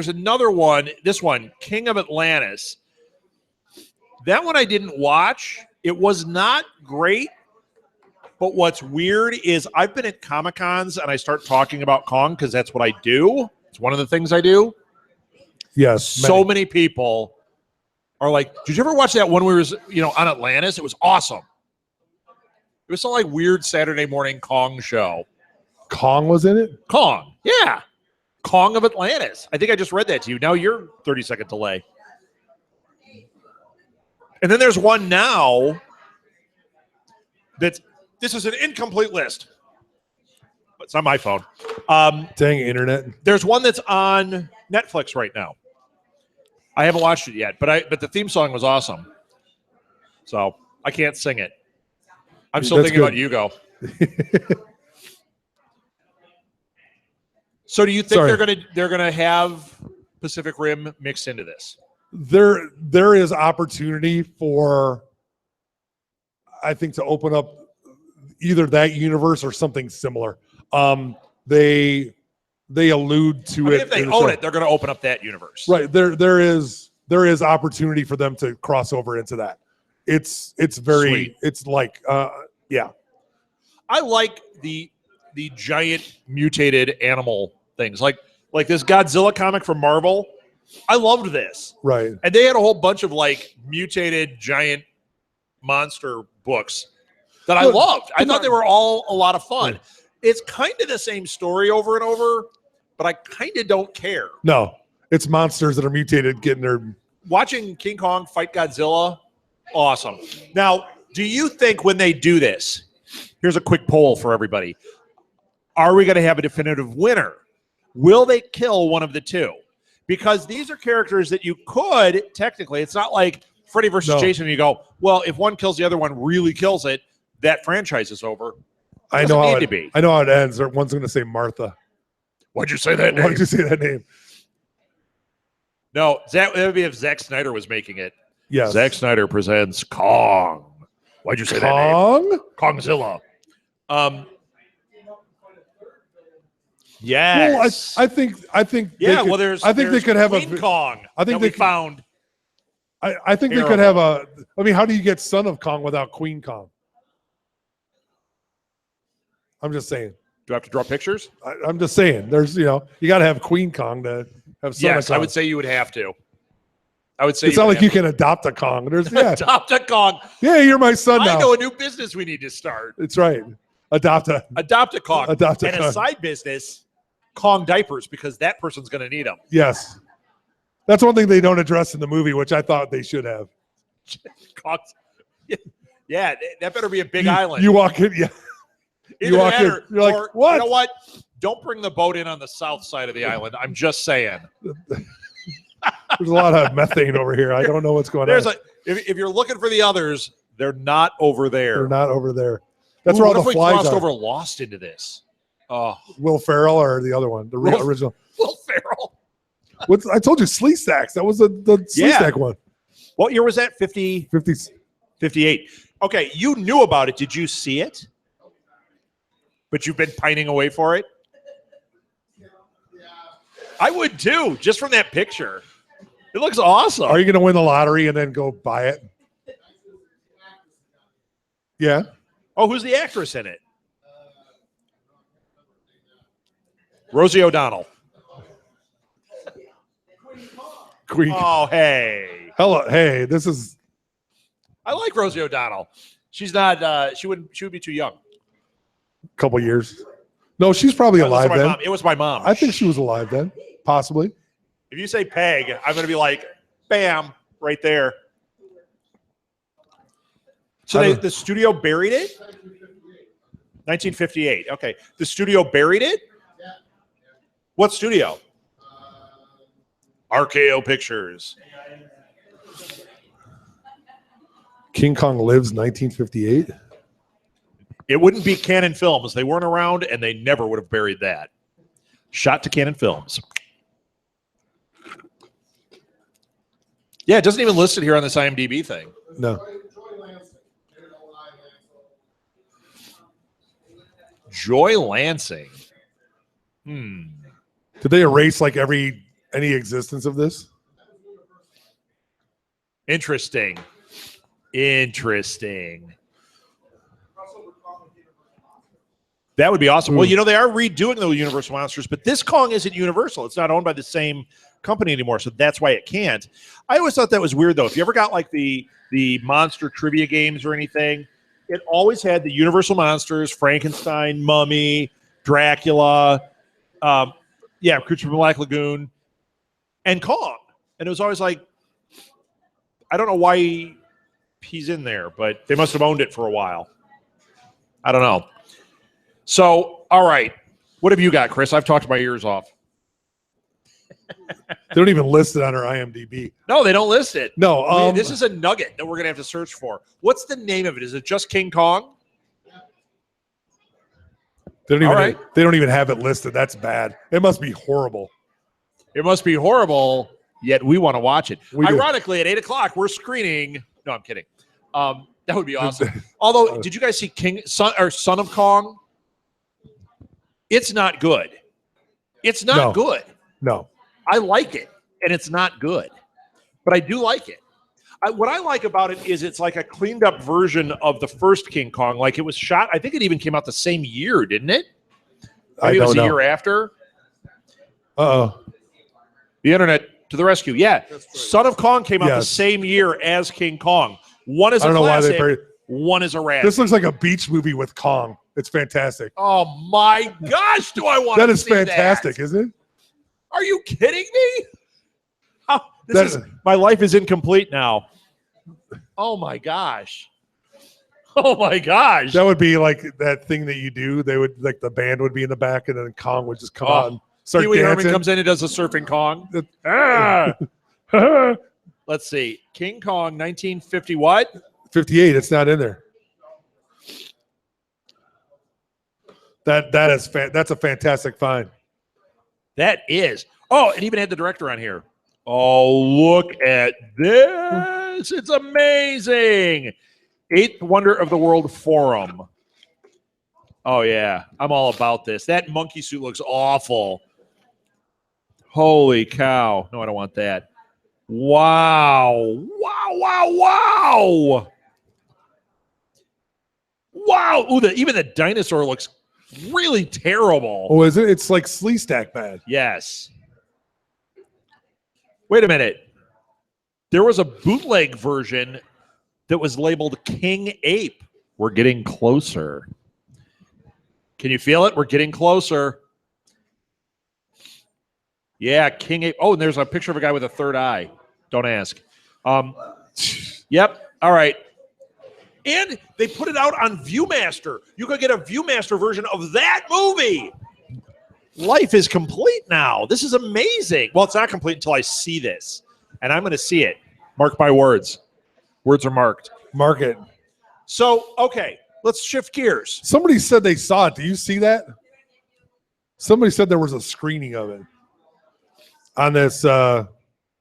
another one. This one, King of Atlantis. That one I didn't watch. It was not great. But what's weird is I've been at Comic-Cons and I start talking about Kong because that's what I do. It's one of the things I do. Yes. So many people are like, did you ever watch that one where it was, on Atlantis? It was awesome. It was some like weird Saturday morning Kong show. Kong was in it? Kong. Yeah. Kong of Atlantis. I think I just read that to you. Now you're 30-second delay. And then there's one now this is an incomplete list. It's on my phone. Dang internet. There's one that's on Netflix right now. I haven't watched it yet, but the theme song was awesome. So I can't sing it. I'm still thinking about Hugo. So do you think they're gonna have Pacific Rim mixed into this? There is opportunity for, I think, to open up either that universe or something similar. They allude to it. If they own it, they're going to open up that universe. Right. There is opportunity for them to cross over into that. It's very Sweet. It's like yeah. I like the giant mutated animal things. Like this Godzilla comic from Marvel. I loved this. Right. And they had a whole bunch of like mutated giant monster books that I loved. I thought they were all a lot of fun. Yeah. It's kind of the same story over and over, but I kind of don't care. No, it's monsters that are mutated getting their... Watching King Kong fight Godzilla, awesome. Now, do you think when they do this, here's a quick poll for everybody, are we going to have a definitive winner? Will they kill one of the two? Because these are characters that you could, technically, it's not like Freddy versus Jason, and you go, well, if one kills the other one, really kills it, that franchise is over. I know how it ends. One's going to say Martha. Why'd you say that name? Why'd you say that name? No, that would be if Zack Snyder was making it. Yes. Zack Snyder presents Kong. Why'd you say that name? Kongzilla. Yes. Well, I think. Yeah. They could have Queen Kong. I think they found. I think Terrible. they could have a. I mean, how do you get Son of Kong without Queen Kong? I'm just saying. Do I have to draw pictures? I'm just saying. There's, you got to have Queen Kong to have Son of Kong. I would say you would have to. I would say it's not like you can adopt a Kong. There's adopt a Kong. Yeah, you're my son now. I know a new business we need to start. That's right. Adopt a Kong. Adopt a and Kong. a side business, Kong diapers, because that person's going to need them. Yes. That's one thing they don't address in the movie, which I thought they should have. Yeah, that better be a big island. You walk in, yeah. You walk in, you're like, what? You know what? Don't bring the boat in on the south side of the island. I'm just saying. There's a lot of methane over here. I don't know what's going on. If you're looking for the others, they're not over there. They're not over there. That's where all the flies are. What if we crossed are. over Lost into this? Oh, Will Ferrell or the other one, the original? Will Ferrell. I told you, Sleestacks. That was the Sleestack one. What year was that? 58. Okay, you knew about it. Did you see it? But you've been pining away for it? I would too, just from that picture. It looks awesome. Are you going to win the lottery and then go buy it? Yeah. Oh, who's the actress in it? Rosie O'Donnell. Queen. Oh, hey. Hello. Hey, this is. I like Rosie O'Donnell. She's not. She would be too young. Couple years. No, she's probably alive then. It was my mom. I think she was alive then, possibly. If you say Peg, I'm going to be like, bam, right there. So the studio buried it? 1958. Okay. The studio buried it? What studio? RKO Pictures. King Kong Lives 1958. It wouldn't be Canon Films. They weren't around, and they never would have buried that. Shot to Canon Films. Yeah, it doesn't even list it here on this IMDb thing. No. Joy Lansing. Did they erase like any existence of this? Interesting. That would be awesome. Well, they are redoing the Universal Monsters, but this Kong isn't Universal. It's not owned by the same company anymore, so that's why it can't. I always thought that was weird, though. If you ever got like the monster trivia games or anything, it always had the Universal Monsters, Frankenstein, Mummy, Dracula, Creature from the Black Lagoon, and Kong. And it was always like, I don't know why he's in there, but they must have owned it for a while. I don't know. So, all right. What have you got, Chris? I've talked my ears off. They don't even list it on our IMDb. No, they don't list it. No. This is a nugget that we're going to have to search for. What's the name of it? Is it just King Kong? They don't even have it listed. That's bad. It must be horrible. It must be horrible, yet we want to watch it. We do. Ironically, at 8 o'clock, we're screening. No, I'm kidding. That would be awesome. Although, did you guys see Son of Kong? It's not good. It's not good. No. I like it, and it's not good. But I do like it. What I like about it is it's like a cleaned up version of the first King Kong. Like it was shot, I think it even came out the same year, didn't it? Maybe it was a year after. Uh-oh. The internet to the rescue. Yeah. Son of Kong came out the same year as King Kong. One is a classic, one is a rat. This looks like a beach movie with Kong. It's fantastic. Oh my gosh, do I want to see that? That is fantastic, isn't it? Are you kidding me? My life is incomplete now. Oh my gosh. Oh my gosh. That would be like that thing that you do. They would like the band would be in the back and then Kong would just come out and start Pee Wee dancing. Herman comes in and does a surfing Kong. Let's see. King Kong 1950 what? 58. It's not in there. That's a fantastic find. That is. Oh, and even had the director on here. Oh, look at this. It's amazing. Eighth Wonder of the World Forum. Oh, yeah. I'm all about this. That monkey suit looks awful. Holy cow. No, I don't want that. Wow. Wow. Ooh, even the dinosaur looks really terrible. Oh, is it? It's like Sleestack bad. Yes. Wait a minute. There was a bootleg version that was labeled King Ape. We're getting closer. Can you feel it? We're getting closer. Yeah, King Ape. Oh, and there's a picture of a guy with a third eye. Don't ask. Yep. All right. And they put it out on Viewmaster. You could get a Viewmaster version of that movie. Life is complete now. This is amazing. Well, it's not complete until I see this. And I'm going to see it. Mark my words. Words are marked. Mark it. So, okay, let's shift gears. Somebody said they saw it. Do you see that? Somebody said there was a screening of it on this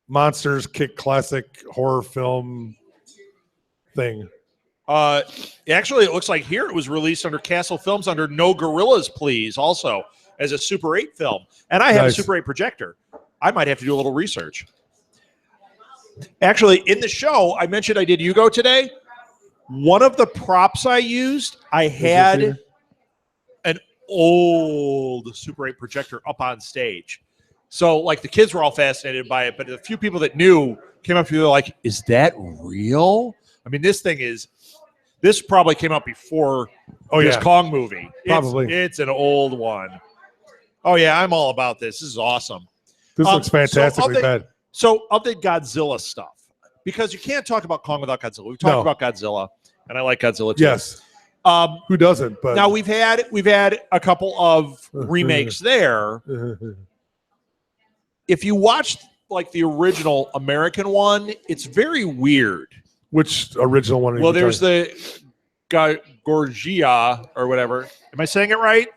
Monsters Kick Classic horror film thing. Actually, it looks like here it was released under Castle Films under No Gorillas, Please, also as a Super 8 film. And I have a Super 8 projector. I might have to do a little research. Actually, in the show, I mentioned I did Yugo today. One of the props I used, I had an old Super 8 projector up on stage. So, like, the kids were all fascinated by it, but a few people that knew came up to me like, is that real? I mean, this probably came out before this Kong movie. Probably. It's an old one. Oh, yeah, I'm all about this. This is awesome. This looks fantastically bad. So, of the Godzilla stuff, because you can't talk about Kong without Godzilla. We've talked about Godzilla, and I like Godzilla too. Yes. Who doesn't? But now we've had a couple of remakes there. If you watch like the original American one, it's very weird. Which original one? Well, there's the Gorgia or whatever. Am I saying it right?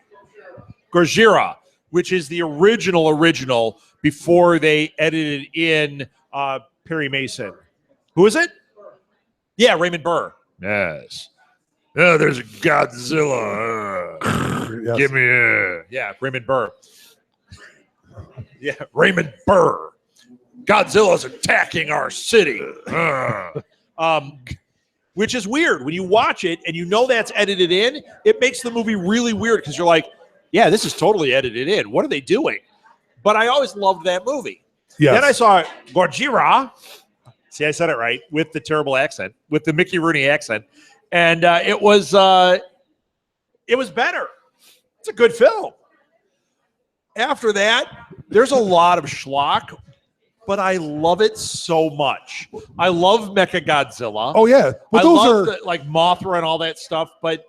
Gorgira, which is the original before they edited in Perry Mason. Who is it? Yeah, Raymond Burr. Yes. Oh, there's a Godzilla. Yes. Give me a... Yeah, Raymond Burr. Yeah, Raymond Burr. Godzilla's attacking our city. Which is weird. When you watch it and you know that's edited in, it makes the movie really weird because you're like, yeah, this is totally edited in. What are they doing? But I always loved that movie. Yes. Then I saw Gorgira. See, I said it right with the terrible accent, with the Mickey Rooney accent. And it was better. It's a good film. After that, there's a lot of schlock, but I love it so much. I love Mechagodzilla. Oh yeah, but I those love are like Mothra and all that stuff. But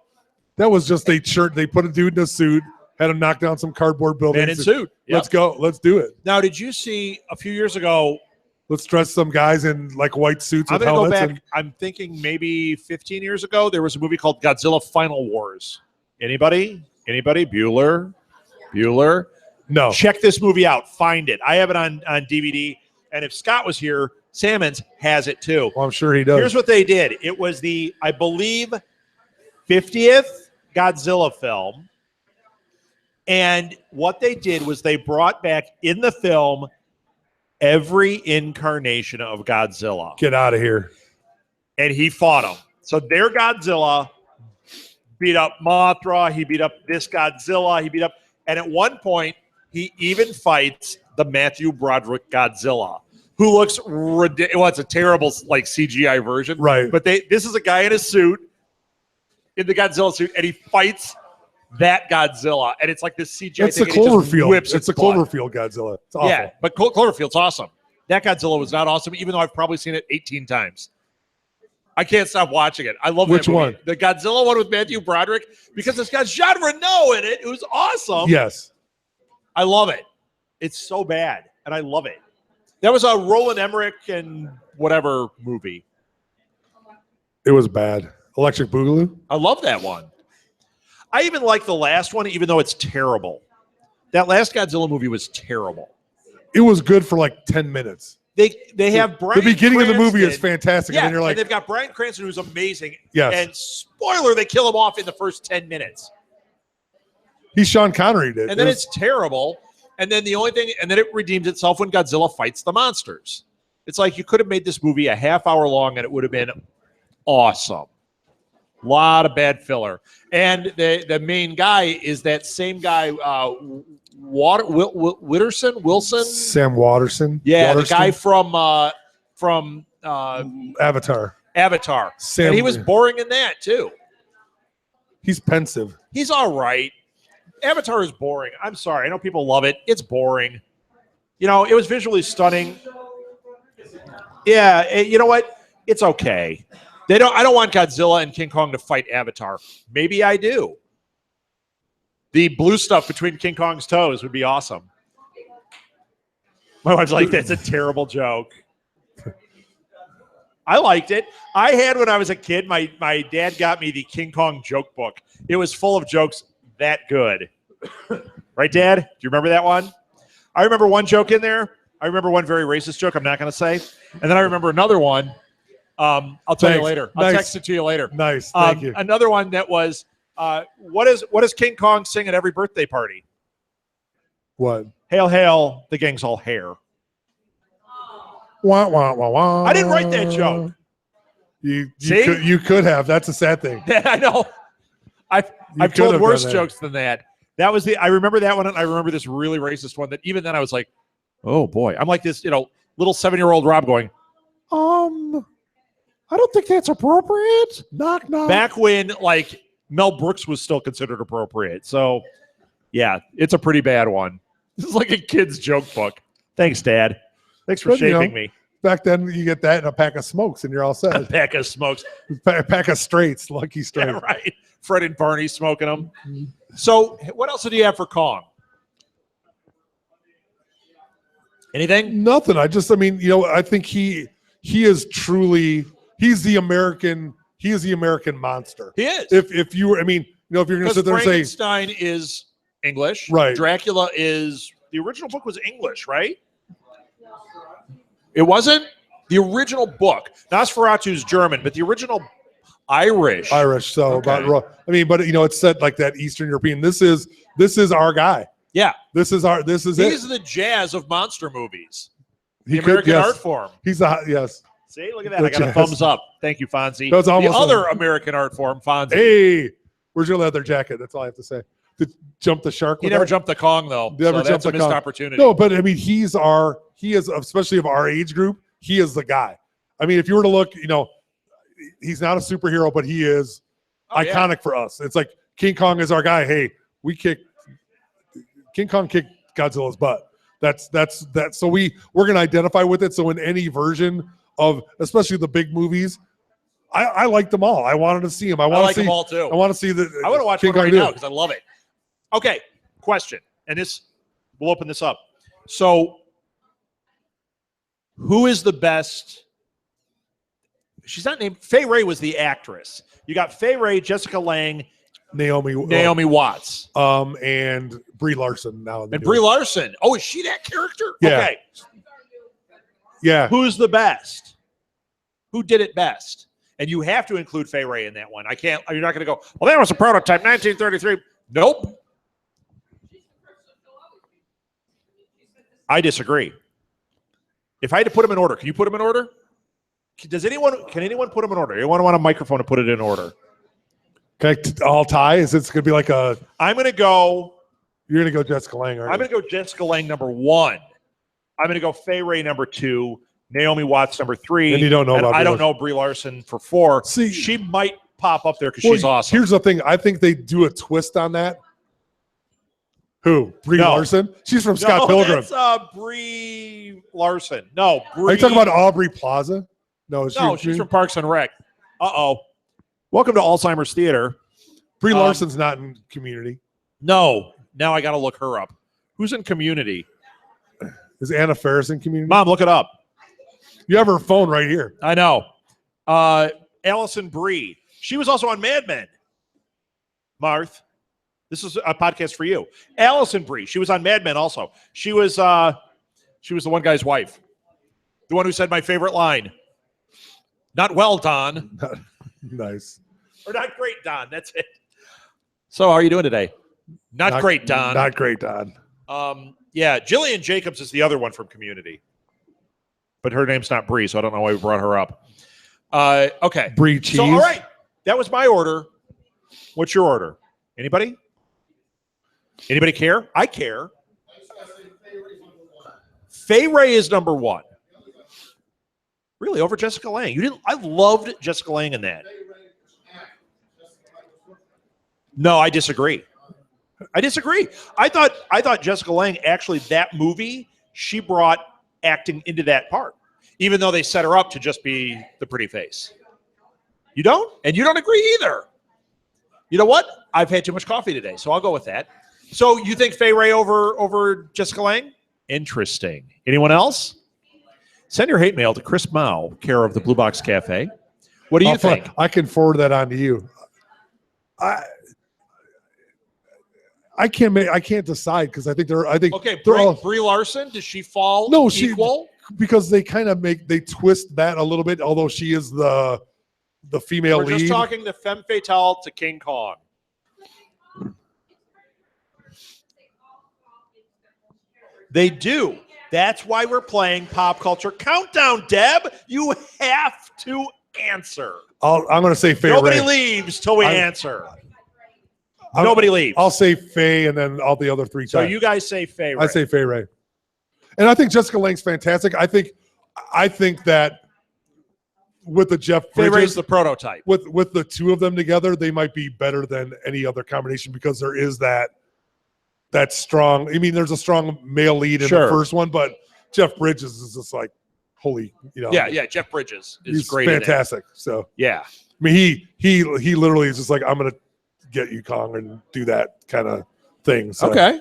that was just they put a dude in a suit, had him knock down some cardboard buildings. man in suit. Yep. Let's go. Let's do it. Now, did you see a few years ago? Let's dress some guys in like white suits I'm with going to go helmets. back. I'm thinking maybe 15 years ago, there was a movie called Godzilla Final Wars. Anybody? Bueller? No. Check this movie out. Find it. I have it on DVD. And if Scott was here, Salmons has it too. Well, I'm sure he does. Here's what they did. It was the, I believe, 50th Godzilla film. And what they did was they brought back in the film every incarnation of Godzilla. Get out of here. And he fought him. So their Godzilla beat up Mothra. He beat up this Godzilla. And at one point, he even fights the Matthew Broderick Godzilla, who looks ridiculous. Well, it's a terrible like CGI version. Right. But this is a guy in a suit, in the Godzilla suit, and he fights that Godzilla. And it's like this CGI It's the thing, and it just Cloverfield. whips It's the its butt. Cloverfield Godzilla. It's awful. Yeah, but Cloverfield's awesome. That Godzilla was not awesome, even though I've probably seen it 18 times. I can't stop watching it. I love Which that movie. one? The Godzilla one with Matthew Broderick, because it's got Jean Reno in it. It was awesome. Yes. I love it. It's so bad, and I love it. That was a Roland Emmerich and whatever movie. It was bad. Electric Boogaloo? I love that one. I even like the last one, even though it's terrible. That last Godzilla movie was terrible. It was good for like 10 minutes. They have Bryan The beginning of the movie is Cranston. fantastic. Yeah, And then you're like, and they've got Bryan Cranston, who's amazing. Yes. And spoiler, they kill him off in the first 10 minutes. he's Sean Connery did. And then it's terrible. And then the only thing, and then it redeems itself when Godzilla fights the monsters. It's like you could have made this movie a half hour long and it would have been awesome. A lot of bad filler. And the main guy is that same guy, Wilson? Sam Waterston. Yeah, Waterston? the guy from Avatar. Avatar. Sam, And he was boring in that too. He's pensive. He's all right. Avatar is boring. I'm sorry. I know people love it. It's boring. You know, it was visually stunning. Yeah, you know what? It's okay. I don't want Godzilla and King Kong to fight Avatar. Maybe I do. The blue stuff between King Kong's toes would be awesome. My wife's like, that's a terrible joke. I liked it. I had, when I was a kid, my dad got me the King Kong joke book. It was full of jokes that good. Right, Dad? Do you remember that one? I remember one joke in there. I remember one very racist joke I'm not going to say. And then I remember another one. I'll tell you later. I'll text it to you later. Nice. Thank you. Another one that was, what does King Kong sing at every birthday party? What? Hail, hail, the gang's all hair. Wah, wah, wah, wah. I didn't write that joke. You could have. That's a sad thing. I know. I've could told have worse done that. jokes than that. I remember that one, and I remember this really racist one that even then I was like, oh boy. I'm like this, little 7-year-old Rob going, I don't think that's appropriate. Knock, knock. Back when like Mel Brooks was still considered appropriate. So yeah, it's a pretty bad one. This is like a kid's joke book. Thanks, Dad. Thanks for shaping me. Back then, you get that and a pack of smokes, and you're all set. A pack of smokes. A pack of straights, Lucky Straight. Yeah, right. Fred and Barney smoking them. So what else do you have for Kong? Anything? Nothing. I mean, I think he is truly, he's the American monster. He is. If you were, I mean, if you're going to sit there and say Frankenstein is English, right? Dracula is, the original book was English, right? It wasn't? The original book. Nosferatu's German, but the original Irish. So okay. I mean, but it's set like that Eastern European. This is our guy. Yeah. He's the jazz of monster movies. The He American art form. He's yes. See, look at that. I got a thumbs up. Thank you, Fonzie. That was almost the other American art form, Fonzie. Hey, where's your leather jacket? That's all I have to say. To jump the shark. He never jumped the Kong, though. That's a missed opportunity. No, but I mean, he is, especially of our age group, he is the guy. I mean, if you were to look, he's not a superhero, but he is iconic for us. It's like King Kong is our guy. Hey, King Kong kicked Godzilla's butt. That's. So we're going to identify with it. So in any version of, especially the big movies, I like them all. I wanted to see them. I like them all too. I want to see the. I want to watch King one right Kong now because I love it. Okay, question, and we'll open this up. So, who is the best? She's not named. Fay Wray was the actress. You got Fay Wray, Jessica Lange, Naomi Watts, and Brie Larson now. And Brie Larson. Oh, is she that character? Yeah. Okay. Yeah. Who's the best? Who did it best? And you have to include Fay Wray in that one. I can't. You're not going to go, well, that was a prototype, 1933. Nope. I disagree. If I had to put them in order, can you put them in order? Can anyone put them in order? Anyone want a microphone to put it in order? Okay, all tie? Is it going to be like a... I'm going to go... You're going to go Jessica Lange, aren't you? I'm going to go Jessica Lange number 1. I'm going to go Fay Wray number 2. Naomi Watts number 3. And you don't know about I don't know Brie Larson for 4. See, she might pop up there because she's awesome. Here's the thing. I think they do a twist on that. Who? Brie Larson? She's from Scott Pilgrim. That's Brie Larson. No, Brie. Are you talking about Aubrey Plaza? No, she's from Parks and Rec. Uh-oh. Welcome to Alzheimer's Theater. Brie Larson's not in Community. No. Now I got to look her up. Who's in Community? Is Anna Faris in Community? Mom, look it up. You have her phone right here. I know. Allison Brie. She was also on Mad Men. Marth. This is a podcast for you. Allison Brie. She was on Mad Men also. She was the one guy's wife. The one who said my favorite line. Not well, Don. Nice. Or not great, Don. That's it. So how are you doing today? Not great, Don. Not great, Don. Yeah, Jillian Jacobs is the other one from Community. But her name's not Brie, so I don't know why we brought her up. Okay. Brie cheese. So, all right. That was my order. What's your order? Anybody? Anybody care? I care. Fay Wray is number 1. Really, over Jessica Lange? You didn't? I loved Jessica Lange in that. No, I disagree. I thought Jessica Lange, actually, that movie, she brought acting into that part, even though they set her up to just be the pretty face. You don't? And you don't agree either. You know what? I've had too much coffee today, so I'll go with that. So you think Fay Wray over Jessica Lange? Interesting. Anyone else? Send your hate mail to Chris Mao, care of the Blue Box Cafe. What do you think? I can forward that on to you. I can't decide because I think they're all Brie Larson. Does she fall? No, equal? Because they kind of they twist that a little bit. Although she is the female lead. We're just talking the femme fatale to King Kong. They do. That's why we're playing Pop Culture Countdown, Deb. You have to answer. I'm going to say Fay Wray. Nobody leaves till we answer. Nobody leaves. I'll say Fay and then all the other 3 So times. you guys say Fay Wray. I say Fay Wray. And I think Jessica Lange's fantastic. I think that with the Jeff Bridges, Fay Wray's the prototype. With the 2 of them together, they might be better than any other combination because there is that strong. I mean, there's a strong male lead in the first one, but Jeff Bridges is just like, holy, Yeah. Jeff Bridges is he's great. Fantastic. So yeah, I mean, he literally is just like, I'm gonna get you, Kong, and do that kind of thing. So. Okay.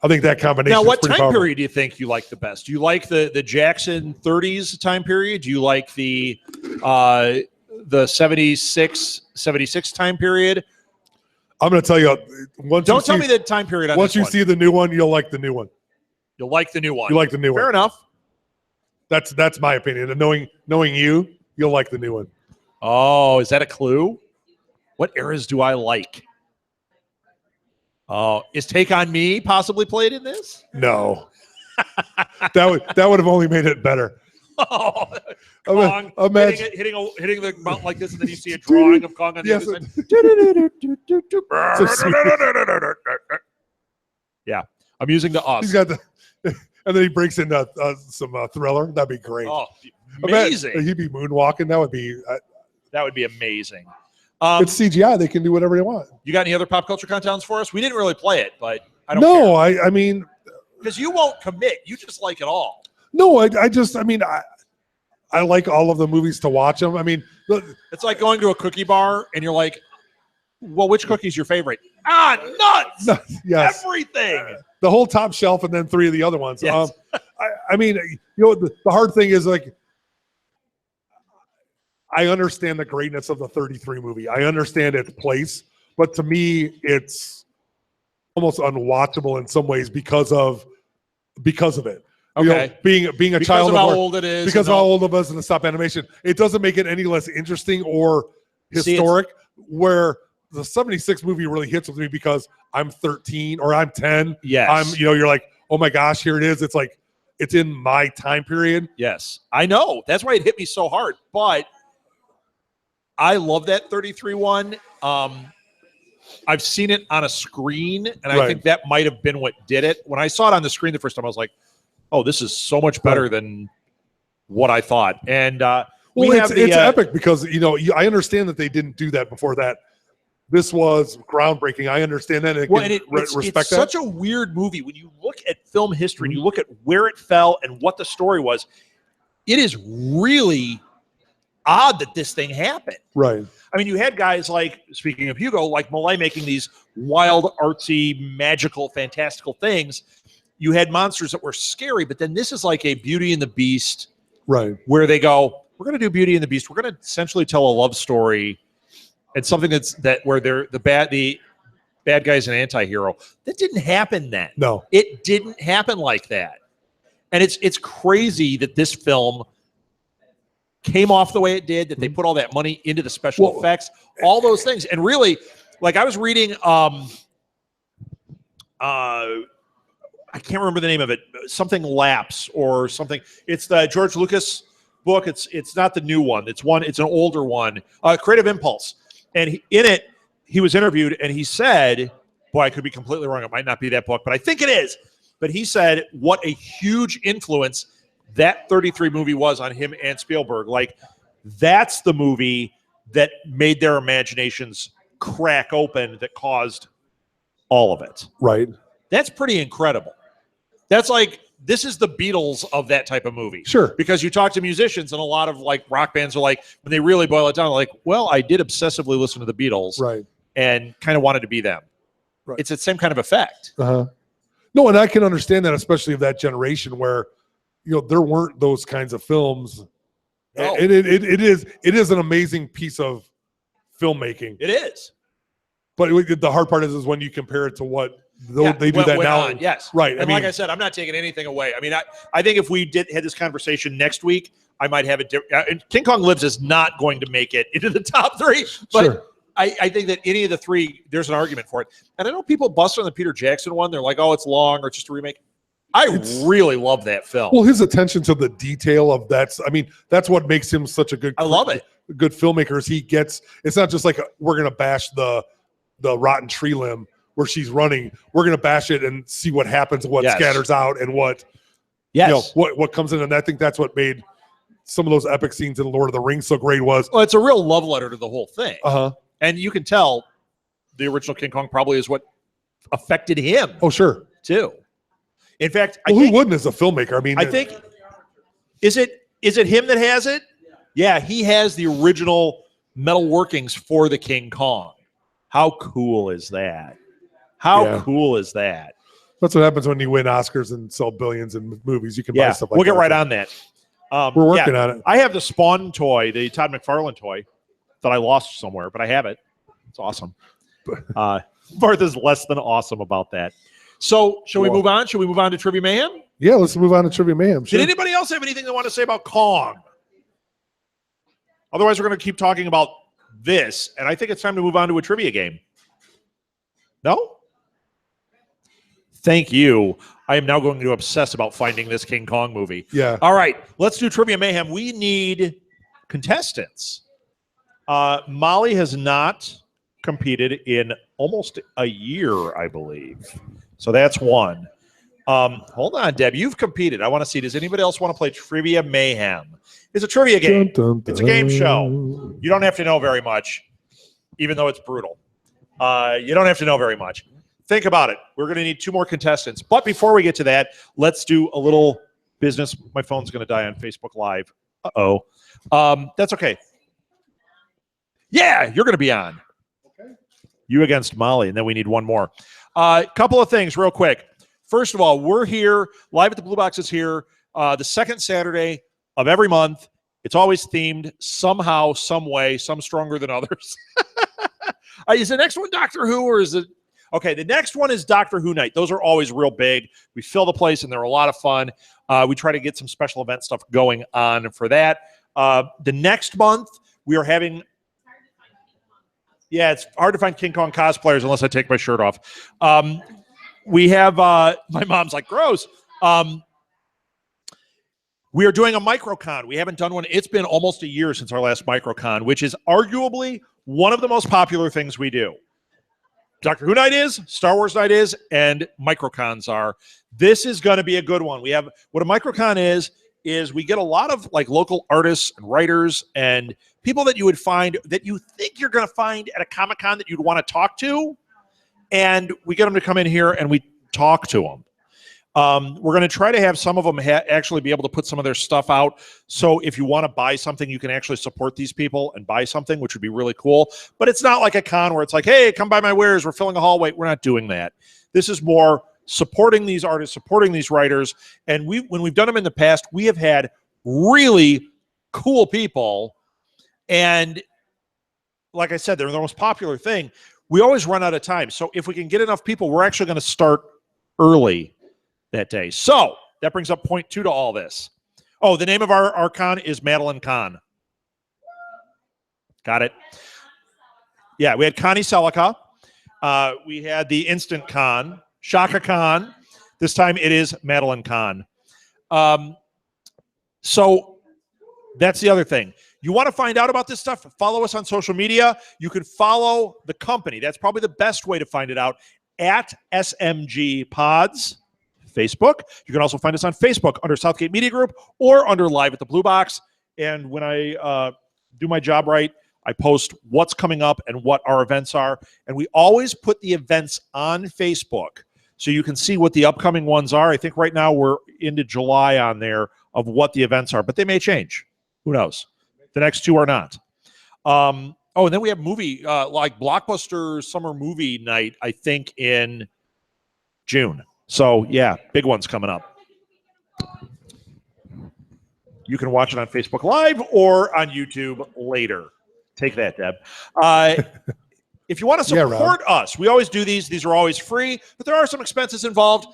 I think that combination. Now, what is time powerful. period do you think you like the best? Do you like the Jackson 30s time period? Do you like the 76 time period? I'm going to tell you. Don't tell me the time period. Once you see the new one, you'll like the new one. You'll like the new one. You like the new one. Fair enough. That's my opinion. And knowing you, you'll like the new one. Oh, is that a clue? What eras do I like? Oh, is Take on Me possibly played in this? No. that would have only made it better. Oh, Kong imagine hitting the mountain like this, and then you see a drawing of Kong on the other side. Yeah, I'm using the us. He's got the, and then he breaks into some Thriller. That'd be great. Oh, amazing! He'd be moonwalking. That would be. That would be amazing. It's CGI. They can do whatever they want. You got any other pop culture countdowns for us? We didn't really play it, but I don't. No, care. I mean, because you won't commit. You just like it all. No, I like all of the movies to watch them. I mean, it's like going to a cookie bar and you're like, well, which cookie's your favorite? Nuts! Yes. Everything. The whole top shelf and then 3 of the other ones. Yes. I mean, the hard thing is like, I understand the greatness of the 33 movie. I understand its place, but to me, it's almost unwatchable in some ways because of it. Okay. Being a because child of how old it is, because of how old it was in the stop animation, it doesn't make it any less interesting or historic. Where the 76 movie really hits with me because I'm 13 or I'm 10. Yes. You're like, oh my gosh, here it is. It's like it's in my time period. Yes, I know. That's why it hit me so hard. But I love that 33 one. I've seen it on a screen, and I think that might have been what did it. When I saw it on the screen the first time, I was like, oh, this is so much better than what I thought. And it's epic because, I understand that they didn't do that before that. This was groundbreaking. I understand that. It's such a weird movie. When you look at film history and you look at where it fell and what the story was, it is really odd that this thing happened. Right. I mean, you had guys like, speaking of Hugo, like Malay making these wild, artsy, magical, fantastical things. You had monsters that were scary, but then this is like a Beauty and the Beast, right? Where they go, we're going to do Beauty and the Beast. We're going to essentially tell a love story, and something where they're the bad guy's an anti-hero. That didn't happen then. No, it didn't happen like that, and it's crazy that this film came off the way it did. That they put all that money into the special effects, all those things, and really, like I was reading, I can't remember the name of it. Something Lapse or something. It's the George Lucas book. It's not the new one. It's an older one. Creative Impulse. And in it, he was interviewed and he said, boy, I could be completely wrong. It might not be that book, but I think it is. But he said what a huge influence that 33 movie was on him and Spielberg. Like, that's the movie that made their imaginations crack open that caused all of it. Right. That's pretty incredible. That's like, this is the Beatles of that type of movie. Sure. Because you talk to musicians and a lot of like rock bands are like, when they really boil it down, like, well, I did obsessively listen to the Beatles. Right. And kind of wanted to be them. Right. It's the same kind of effect. Uh-huh. No, and I can understand that, especially of that generation where, there weren't those kinds of films. No. And it is an amazing piece of filmmaking. It is. But the hard part is when you compare it to what they do that now. Yes. Right. And like I said, I'm not taking anything away. I mean, I think if we had this conversation next week, I might have it. And King Kong Lives is not going to make it into the top 3. But sure. I think that any of the 3, there's an argument for it. And I know people bust on the Peter Jackson one. They're like, oh, it's long or it's just a remake. I really love that film. Well, his attention to the detail of that's what makes him such a good. I love it. Good filmmaker is he gets. It's not just like we're gonna bash the rotten tree limb where she's running. We're gonna bash it and see what happens, what scatters out, and what what comes in. And I think that's what made some of those epic scenes in Lord of the Rings so great. Well, it's a real love letter to the whole thing. Uh-huh. And you can tell the original King Kong probably is what affected him. Oh, sure, too. In fact, who wouldn't as a filmmaker? I mean, I think is it him that has it? Yeah, he has the original metal workings for the King Kong. How cool is that? How cool is that? That's what happens when you win Oscars and sell billions in movies. You can buy stuff like that. We'll get right on that. We're working on it. I have the Spawn toy, the Todd McFarlane toy that I lost somewhere, but I have it. It's awesome. Martha's less than awesome about that. So, shall we move on? Shall we move on to Trivia Mayhem? Yeah, let's move on to Trivia Mayhem. Sure. Did anybody else have anything they want to say about Kong? Otherwise, we're going to keep talking about this, and I think it's time to move on to a trivia game. No? Thank you. I am now going to obsess about finding this King Kong movie. Yeah. All right, let's do Trivia Mayhem. We need contestants. Molly has not competed in almost a year, I believe. So that's one. Hold on, Deb. You've competed. I want to see. Does anybody else want to play Trivia Mayhem? It's a trivia game. Dun, dun, dun. It's a game show. You don't have to know very much, even though it's brutal. You don't have to know very much. Think about it. We're going to need 2 more contestants. But before we get to that, let's do a little business. My phone's going to die on Facebook Live. Uh-oh. That's okay. Yeah, you're going to be on. Okay. You against Molly, and then we need 1 more. Couple of things real quick. First of all, we're here. Live at the Blue Box is here the second Saturday of every month. It's always themed somehow, some way, some stronger than others. Is the next one Doctor Who, or is it? Okay, the next one is Doctor Who Night. Those are always real big. We fill the place, and they're a lot of fun. We try to get some special event stuff going on for that. The next month, we are having... Yeah, it's hard to find King Kong cosplayers unless I take my shirt off. We have... my mom's like, gross. We are doing a Microcon. We haven't done one. It's been almost a year since our last Microcon, which is arguably one of the most popular things we do. Doctor Who Night is, Star Wars Night is, and Microcons are. This is going to be a good one. We have what a Microcon is we get a lot of like local artists and writers and people that you would find that you think you're going to find at a Comic-Con that you'd want to talk to, and we get them to come in here and we talk to them. We're going to try to have some of them actually be able to put some of their stuff out. So if you want to buy something, you can actually support these people and buy something, which would be really cool. But it's not like a con where it's like, hey, come buy my wares. We're filling a hallway. We're not doing that. This is more supporting these artists, supporting these writers. And when we've done them in the past, we have had really cool people. And like I said, they're the most popular thing. We always run out of time. So if we can get enough people, we're actually going to start early that day. So that brings up point 2 to all this. Oh, the name of our con is Madeline Con. Got it? Yeah, we had Connie Celica. We had the Instant Con, Shaka Khan. This time it is Madeline Con. So that's the other thing. You want to find out about this stuff? Follow us on social media. You can follow the company. That's probably the best way to find it out, at SMG Pods. Facebook. You can also find us on Facebook under Southgate Media Group or under Live at the Blue Box. And when I do my job right, I post what's coming up and what our events are. And we always put the events on Facebook so you can see what the upcoming ones are. I think right now we're into July on there of what the events are, but they may change. Who knows? The next 2 are not. And then we have movie, like Blockbuster Summer Movie Night, I think in June. So, yeah, big ones coming up. You can watch it on Facebook Live or on YouTube later. Take that, Deb. If you want to support us, we always do these. These are always free, but there are some expenses involved.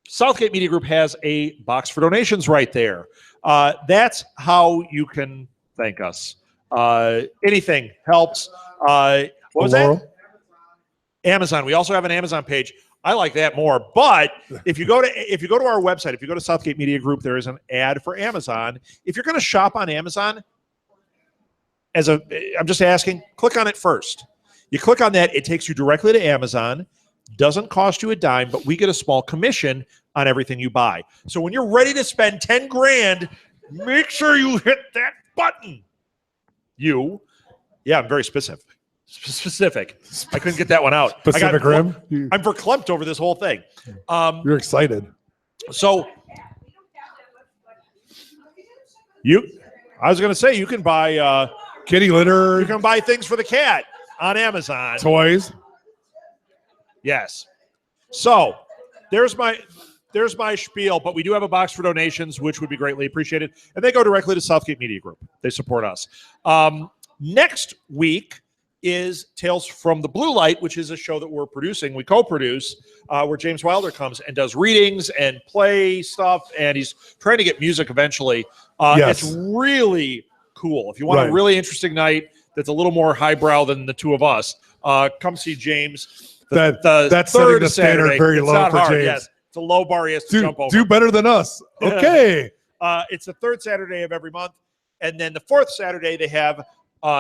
Southgate Media Group has a box for donations right there. That's how you can thank us. Anything helps. What was that? Amazon. We also have an Amazon page. I like that more. But if you go to our website, if you go to Southgate Media Group, there is an ad for Amazon. If you're going to shop on Amazon, I'm just asking, click on it first. You click on that, it takes you directly to Amazon. Doesn't cost you a dime, but we get a small commission on everything you buy. So when you're ready to spend 10 grand, make sure you hit that button. Yeah, I'm very specific. I couldn't get that one out. Pacific Rim? I'm verklempt over this whole thing. You're excited. So I was going to say, you can buy kitty litter. You can buy things for the cat on Amazon. Toys. Yes. So there's my spiel, but we do have a box for donations, which would be greatly appreciated. And they go directly to Southgate Media Group. They support us. Next week is Tales from the Blue Light, which is a show that we're producing. We co-produce, where James Wilder comes and does readings and play stuff, and he's trying to get music eventually. Yes. It's really cool. If you want a really interesting night that's a little more highbrow than the two of us, come see James. That's third setting the standard Saturday. very It's low not for hard. James. Yes, it's a low bar he has to jump over. Do better than us. Okay. It's the third Saturday of every month. And then the fourth Saturday, they have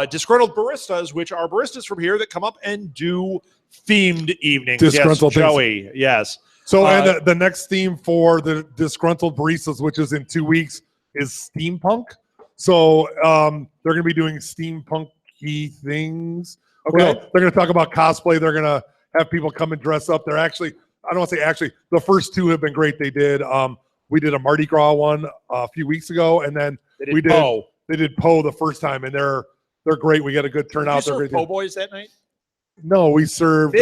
Disgruntled Baristas, which are baristas from here that come up and do themed evenings. Disgruntled Joey. Yes. So, and the next theme for the Disgruntled Baristas, which is in 2 weeks, is steampunk. So they're going to be doing steampunky things. Okay. Well, they're going to talk about cosplay. They're going to have people come and dress up. They're actually, I don't want to say actually, the first two have been great. They did. We did a Mardi Gras one a few weeks ago, and then they did Poe the first time, and they're great. We got a good turnout. Did you serve Po' Boys that night? No, we served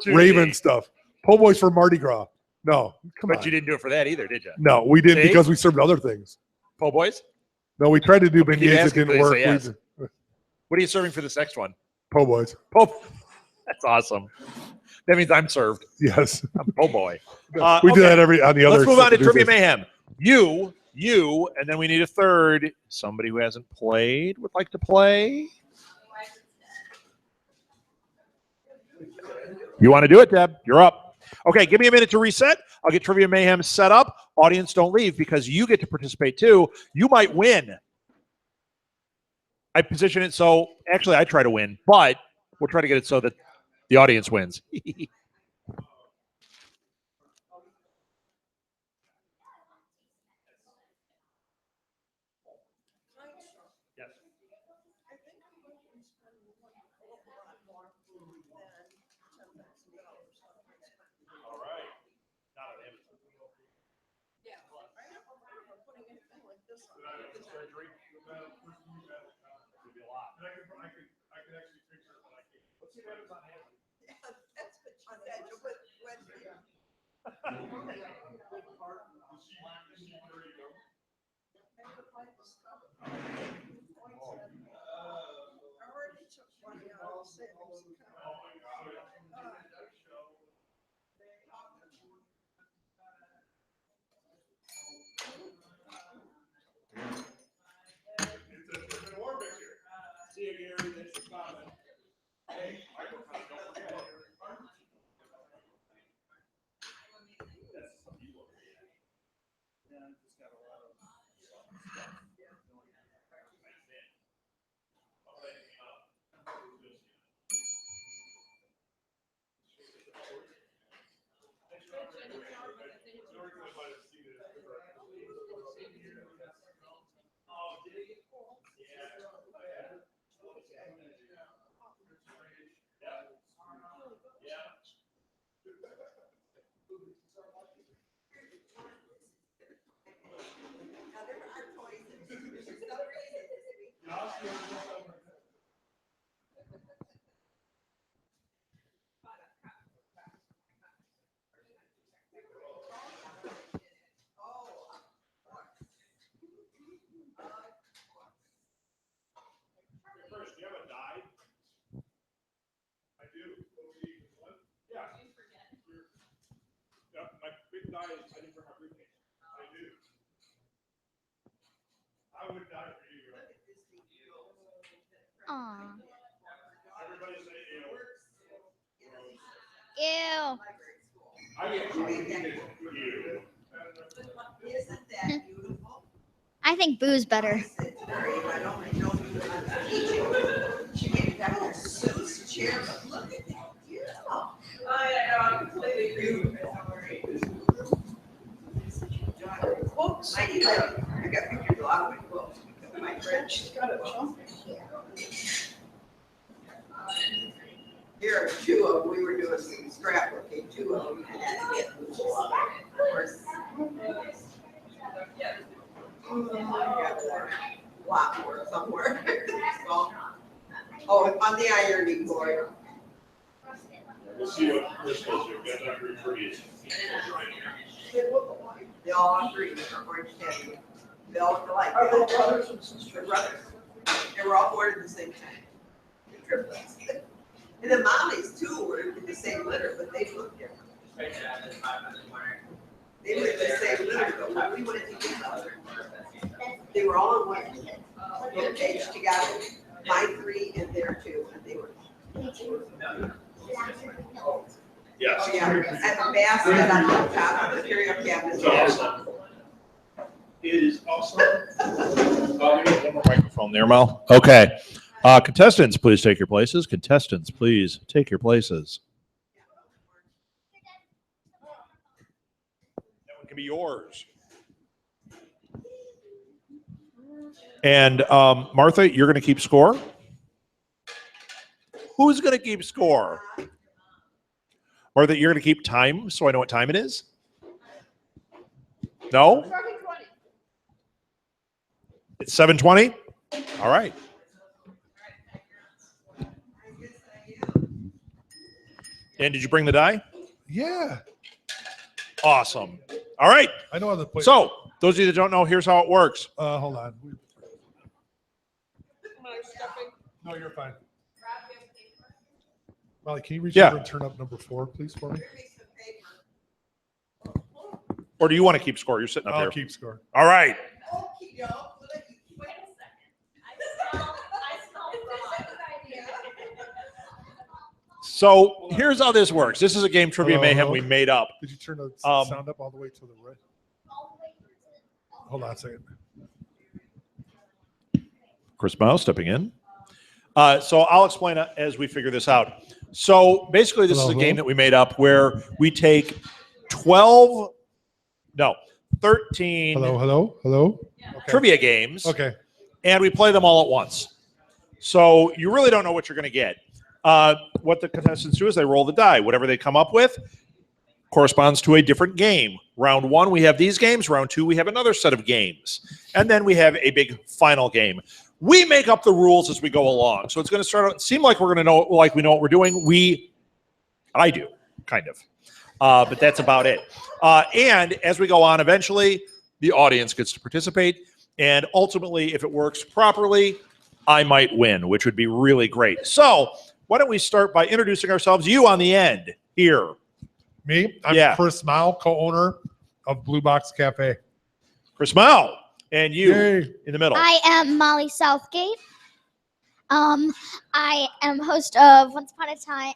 Raven stuff. Po' Boys for Mardi Gras. No, But you didn't do it for that either, did you? No, we didn't because we served other things. Po' Boys? No, we tried to do beignets. It didn't work. Yes. What are you serving for this next one? Po' Boys. That's awesome. That means I'm served. Yes. I'm Po' Boy. We do that on the other. Let's move on to Trivia Mayhem. You, and then we need a third. Somebody who hasn't played would like to play. You want to do it, Deb? You're up. Okay, give me a minute to reset. I'll get Trivia Mayhem set up. Audience, don't leave because you get to participate too. You might win. I position it so, actually, I try to win, but we'll try to get it so that the audience wins. Aww. Ew. I think Boo's better. I got pictures of a lot of my quilts because of my fridge. Here are two of them. We were doing some scrapbooking, two of them, and had to get them. Of course. I got more, a lot more somewhere. So, oh, on the ironing board. We'll see what Chris does here. Got that pretty. They all agree, orange tabby. They all look alike. Are they brothers and sisters? They're brothers. They were all born at the same time. They're triplets. And the mommies too were in the same litter, but they looked different. They were in the same litter, but when we went together, they were all in one little cage together. My 3 and their 2, and they were. Yes. Oh, yeah, and the basket on the top of the carry-up cabinet. Awesome. It is awesome. We need one more microphone there, Mel. Okay. Contestants, please take your places. Contestants, please take your places. That one can be yours. And Martha, you're going to keep score? Who's going to keep score? Martha, you're going to keep time so I know what time it is? No? It's 7:20? All right. And did you bring the die? Yeah. Awesome. All right. I know how to play. So, those of you that don't know, here's how it works. Hold on. No, you're fine. Molly, can you reach over and turn up number 4, please, for me? Or do you want to keep score? You're sitting up I'll there. keep score. All right. So, here's how this works. This is a game Trivia Hello, Mayhem hello. we made up. Did you turn the sound up all the way to the right? Hold on a second. Chris Mouse stepping in. So I'll explain it as we figure this out. So basically, this is a game that we made up where we take 13 Hello. Okay. trivia games, Okay. and we play them all at once. So you really don't know what you're going to get. What the contestants do is they roll the die. Whatever they come up with corresponds to a different game. Round 1, we have these games. Round 2, we have another set of games. And then we have a big final game. We make up the rules as we go along. So it's going to start out, seem like we're going to know, like we know what we're doing. I do, kind of. But that's about it. And as we go on, eventually, the audience gets to participate. And ultimately, if it works properly, I might win, which would be really great. So why don't we start by introducing ourselves? You on the end here. Me? I'm Chris Mao, co-owner of Blue Box Cafe. Chris Mao. And you Yay. in the middle. I am Molly Southgate. I am host of Once Upon a Time,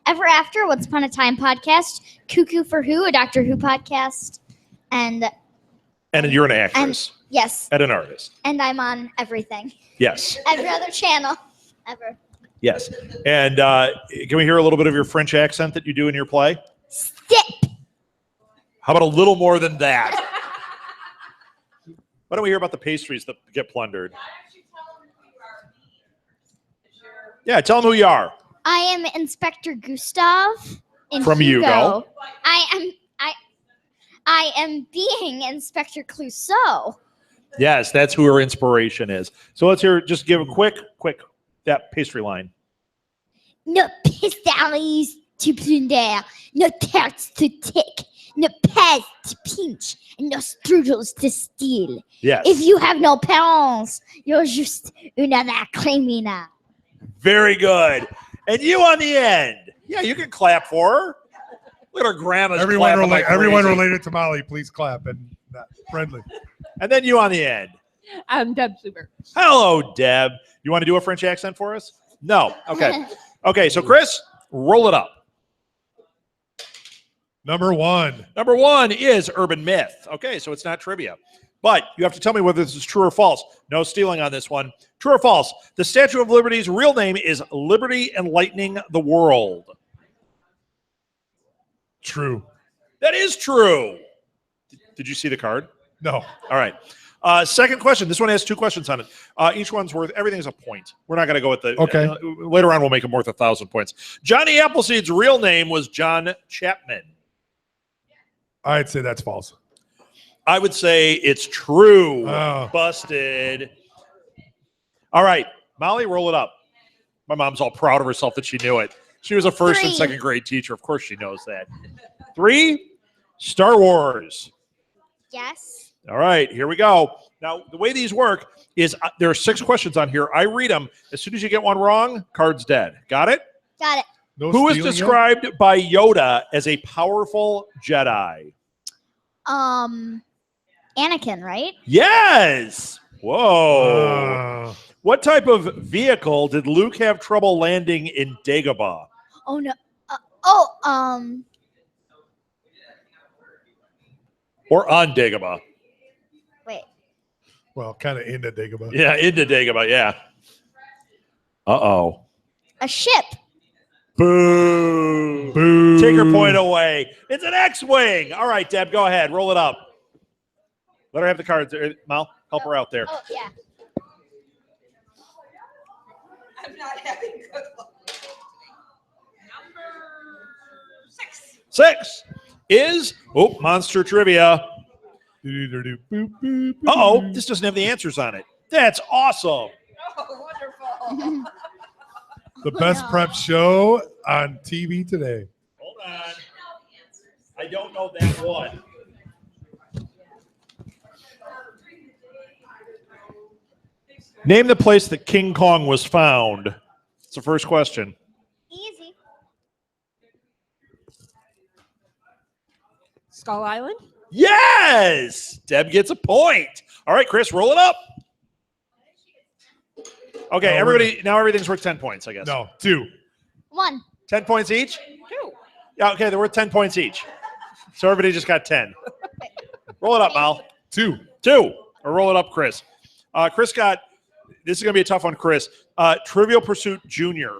Ever After, Once Upon a Time podcast, Cuckoo for Who, a Doctor Who podcast, and you're an actress. Yes. And an artist. And I'm on everything. Yes. Every other channel ever. Yes. And can we hear a little bit of your French accent that you do in your play? Step. How about a little more than that? Why don't we hear about the pastries that get plundered? Yeah, tell them who you are. I am Inspector Gustav in From Hugo. Hugo. I am being Inspector Clouseau. Yes, that's who her inspiration is. So let's hear, just give a quick, that pastry line. No pistolies to plunder, no tarts to take, no pies to pinch, and no strudels to steal. Yes. If you have no parents, you're just another criminal. Very good. And you on the end. Yeah, you can clap for her. Look at her grandma's Everyone clapping related to Molly, please clap and friendly. And then you on the end. I'm Deb Suber. Hello, Deb. You want to do a French accent for us? No. Okay. Okay, so Chris, roll it up. Number 1. Number 1 is urban myth. Okay, so it's not trivia. But you have to tell me whether this is true or false. No stealing on this one. True or false? The Statue of Liberty's real name is Liberty Enlightening the World. True. That is true. Did you see the card? No. All right. Second question. This one has 2 questions on it. Each one's worth, everything's a point. We're not going to go with the, okay. Later on, we'll make them worth 1,000 points. Johnny Appleseed's real name was John Chapman. I'd say that's false. I would say it's true. Oh. Busted. All right. Molly, roll it up. My mom's all proud of herself that she knew it. She was a first and 3. second grade teacher. Of course she knows that. 3? Star Wars. Yes. All right, here we go. Now, the way these work is there are 6 questions on here. I read them. As soon as you get one wrong, card's dead. Got it? Got it. No Who is stealing, yo? described by Yoda as a powerful Jedi? Anakin, right? Yes. Whoa. Uh, What type of vehicle did Luke have trouble landing in Dagobah? Oh no. Or on Dagobah? Wait. well, kind of into Dagobah. Yeah, into Dagobah, yeah. Uh-oh. A ship. Boo. Boo. Take her point away. It's an X-Wing. All right, Deb, go ahead. Roll it up. Let her have the cards. Mal, help her out there. Oh yeah. I'm not having good luck. 6 is, monster trivia. Uh-oh, this doesn't have the answers on it. That's awesome. Oh, wonderful. The best prep show on TV today. Hold on. I don't know that one. Name the place that King Kong was found. It's the first question. Easy. Skull Island? Yes! Deb gets a point. All right, Chris, roll it up. Okay, No, everybody, now everything's worth 10 points, I guess. No, 2. 1. 10 points each? 2. Yeah, okay, they're worth 10 points each. So everybody just got 10. Roll it up, Mal. 2. 2. Or roll it up, Chris. Chris got, this is going to be a tough one, Chris. Trivial Pursuit Junior.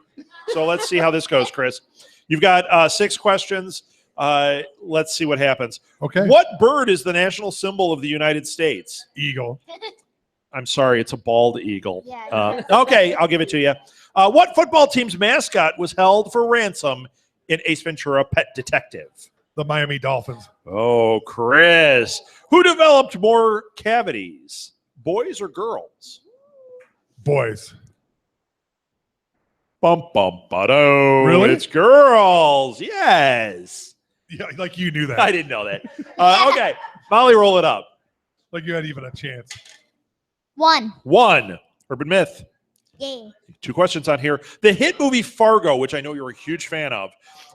So let's see how this goes, Chris. You've got 6 questions. Let's see what happens. Okay. What bird is the national symbol of the United States? Eagle. I'm sorry, it's a bald eagle. Yeah. Okay, I'll give it to you. What football team's mascot was held for ransom in Ace Ventura: Pet Detective? The Miami Dolphins. Oh, Chris. Who developed more cavities, boys or girls? Boys. Bum, bum, ba-do. Really? It's girls. Yes. Yeah, like you knew that. I didn't know that. Okay, Molly, roll it up. Like you had even a chance. 1. 1. Urban myth. Yay. 2 questions on here. The hit movie Fargo, which I know you're a huge fan of,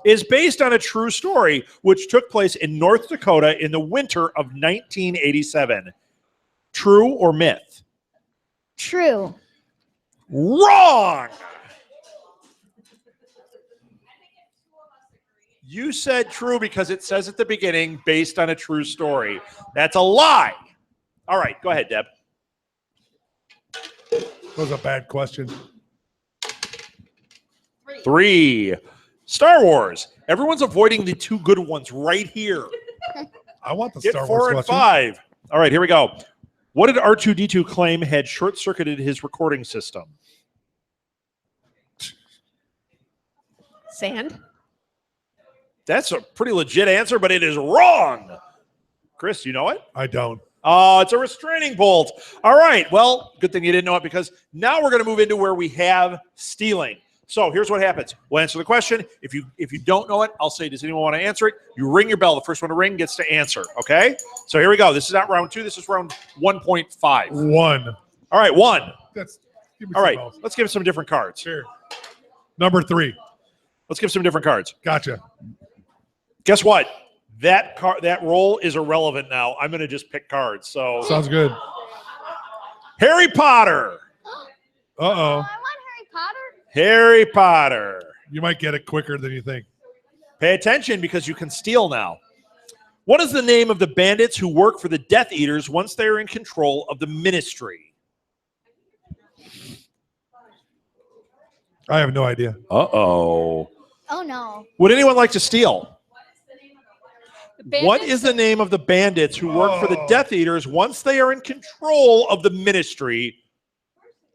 is based on a true story which took place in North Dakota in the winter of 1987. True or myth? True. Wrong! You said true because it says at the beginning, based on a true story. That's a lie. All right, go ahead, Deb. That was a bad question. 3. Star Wars. Everyone's avoiding the 2 good ones right here. I want the Get Star 4 Wars and question. 5. All right, here we go. What did R2-D2 claim had short-circuited his recording system? Sand? That's a pretty legit answer, but it is wrong. Chris, you know it? I don't. It's a restraining bolt. All right. Well, good thing you didn't know it because now we're going to move into where we have stealing. So here's what happens. We'll answer the question. If you don't know it, I'll say, does anyone want to answer it? You ring your bell. The first one to ring gets to answer. Okay? So here we go. This is not round 2. This is round 1.5. 1. All right, 1. That's. Give me All right. something else. Let's give some different cards. Sure. Number 3. Let's give some different cards. Gotcha. Guess what? That roll is irrelevant now. I'm going to just pick cards. So Sounds good. Harry Potter. Uh-oh. I want Harry Potter. Harry Potter. You might get it quicker than you think. Pay attention because you can steal now. What is the name of the bandits who work for the Death Eaters once they are in control of the Ministry? I have no idea. Uh-oh. Oh no. Would anyone like to steal? Bandits? What is the name of the bandits who work for the Oh. Death Eaters once they are in control of the Ministry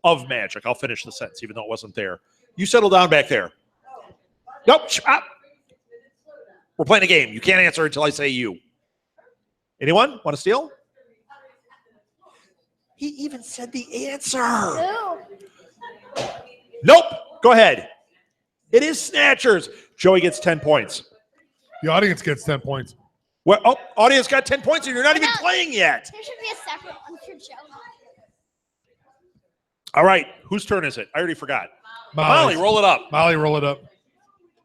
of Magic? I'll finish the sentence, even though it wasn't there. You settle down back there. Nope. Stop. We're playing a game. You can't answer until I say you. Anyone want to steal? He even said the answer. Ooh. Nope. Go ahead. It is Snatchers. Joey gets 10 points. The audience gets 10 points. Well, oh, audience got 10 points and you're not even playing yet. There should be a separate one for Joe. All right. Whose turn is it? I already forgot. Molly, Roll it up. Molly, roll it up.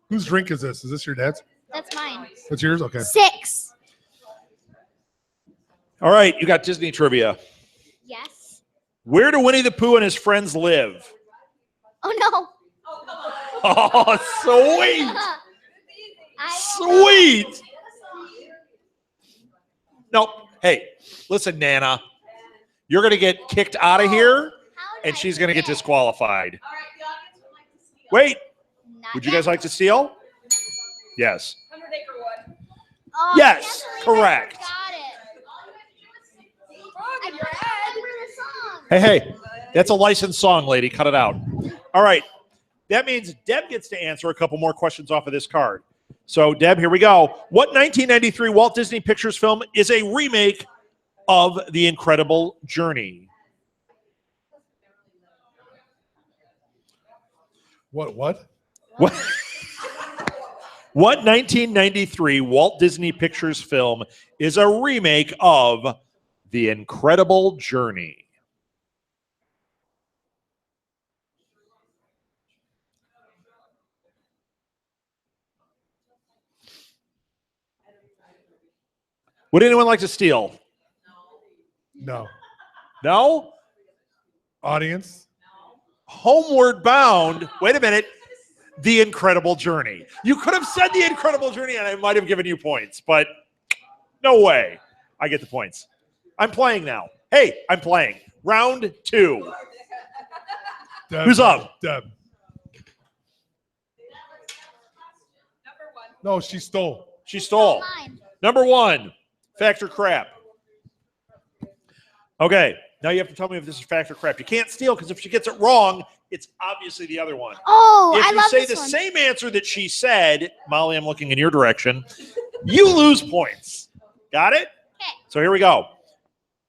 Whose drink is this? Is this your dad's? That's mine. That's yours? Okay. 6. All right. You got Disney trivia. Yes. Where do Winnie the Pooh and his friends live? Oh no. Oh, sweet. Sweet. Nope. Hey, listen, Nana. You're going to get kicked out of here, and she's going to get disqualified. Wait. Would you guys like to steal? Yes. Oh, Yes, I can't believe I correct. forgot it. I couldn't remember the song. Hey, that's a licensed song, lady. Cut it out. All right. That means Deb gets to answer a couple more questions off of this card. So, Deb, here we go. What 1993 Walt Disney Pictures film is a remake of The Incredible Journey? What? What? What 1993 Walt Disney Pictures film is a remake of The Incredible Journey? Would anyone like to steal? No. No? Audience? Homeward Bound. Wait a minute. The Incredible Journey. You could have said The Incredible Journey and I might have given you points, but no way. I get the points. I'm playing now. Hey, I'm playing. Round 2. Deb, Who's up? Deb. No, she stole. She stole. Mine. Number 1, fact or crap. Okay, now you have to tell me if this is fact or crap. You can't steal because if she gets it wrong, it's obviously the other one. Oh, If I you love say this the one. same answer that she said, Molly, I'm looking in your direction, you lose points. Got it? Okay. So here we go.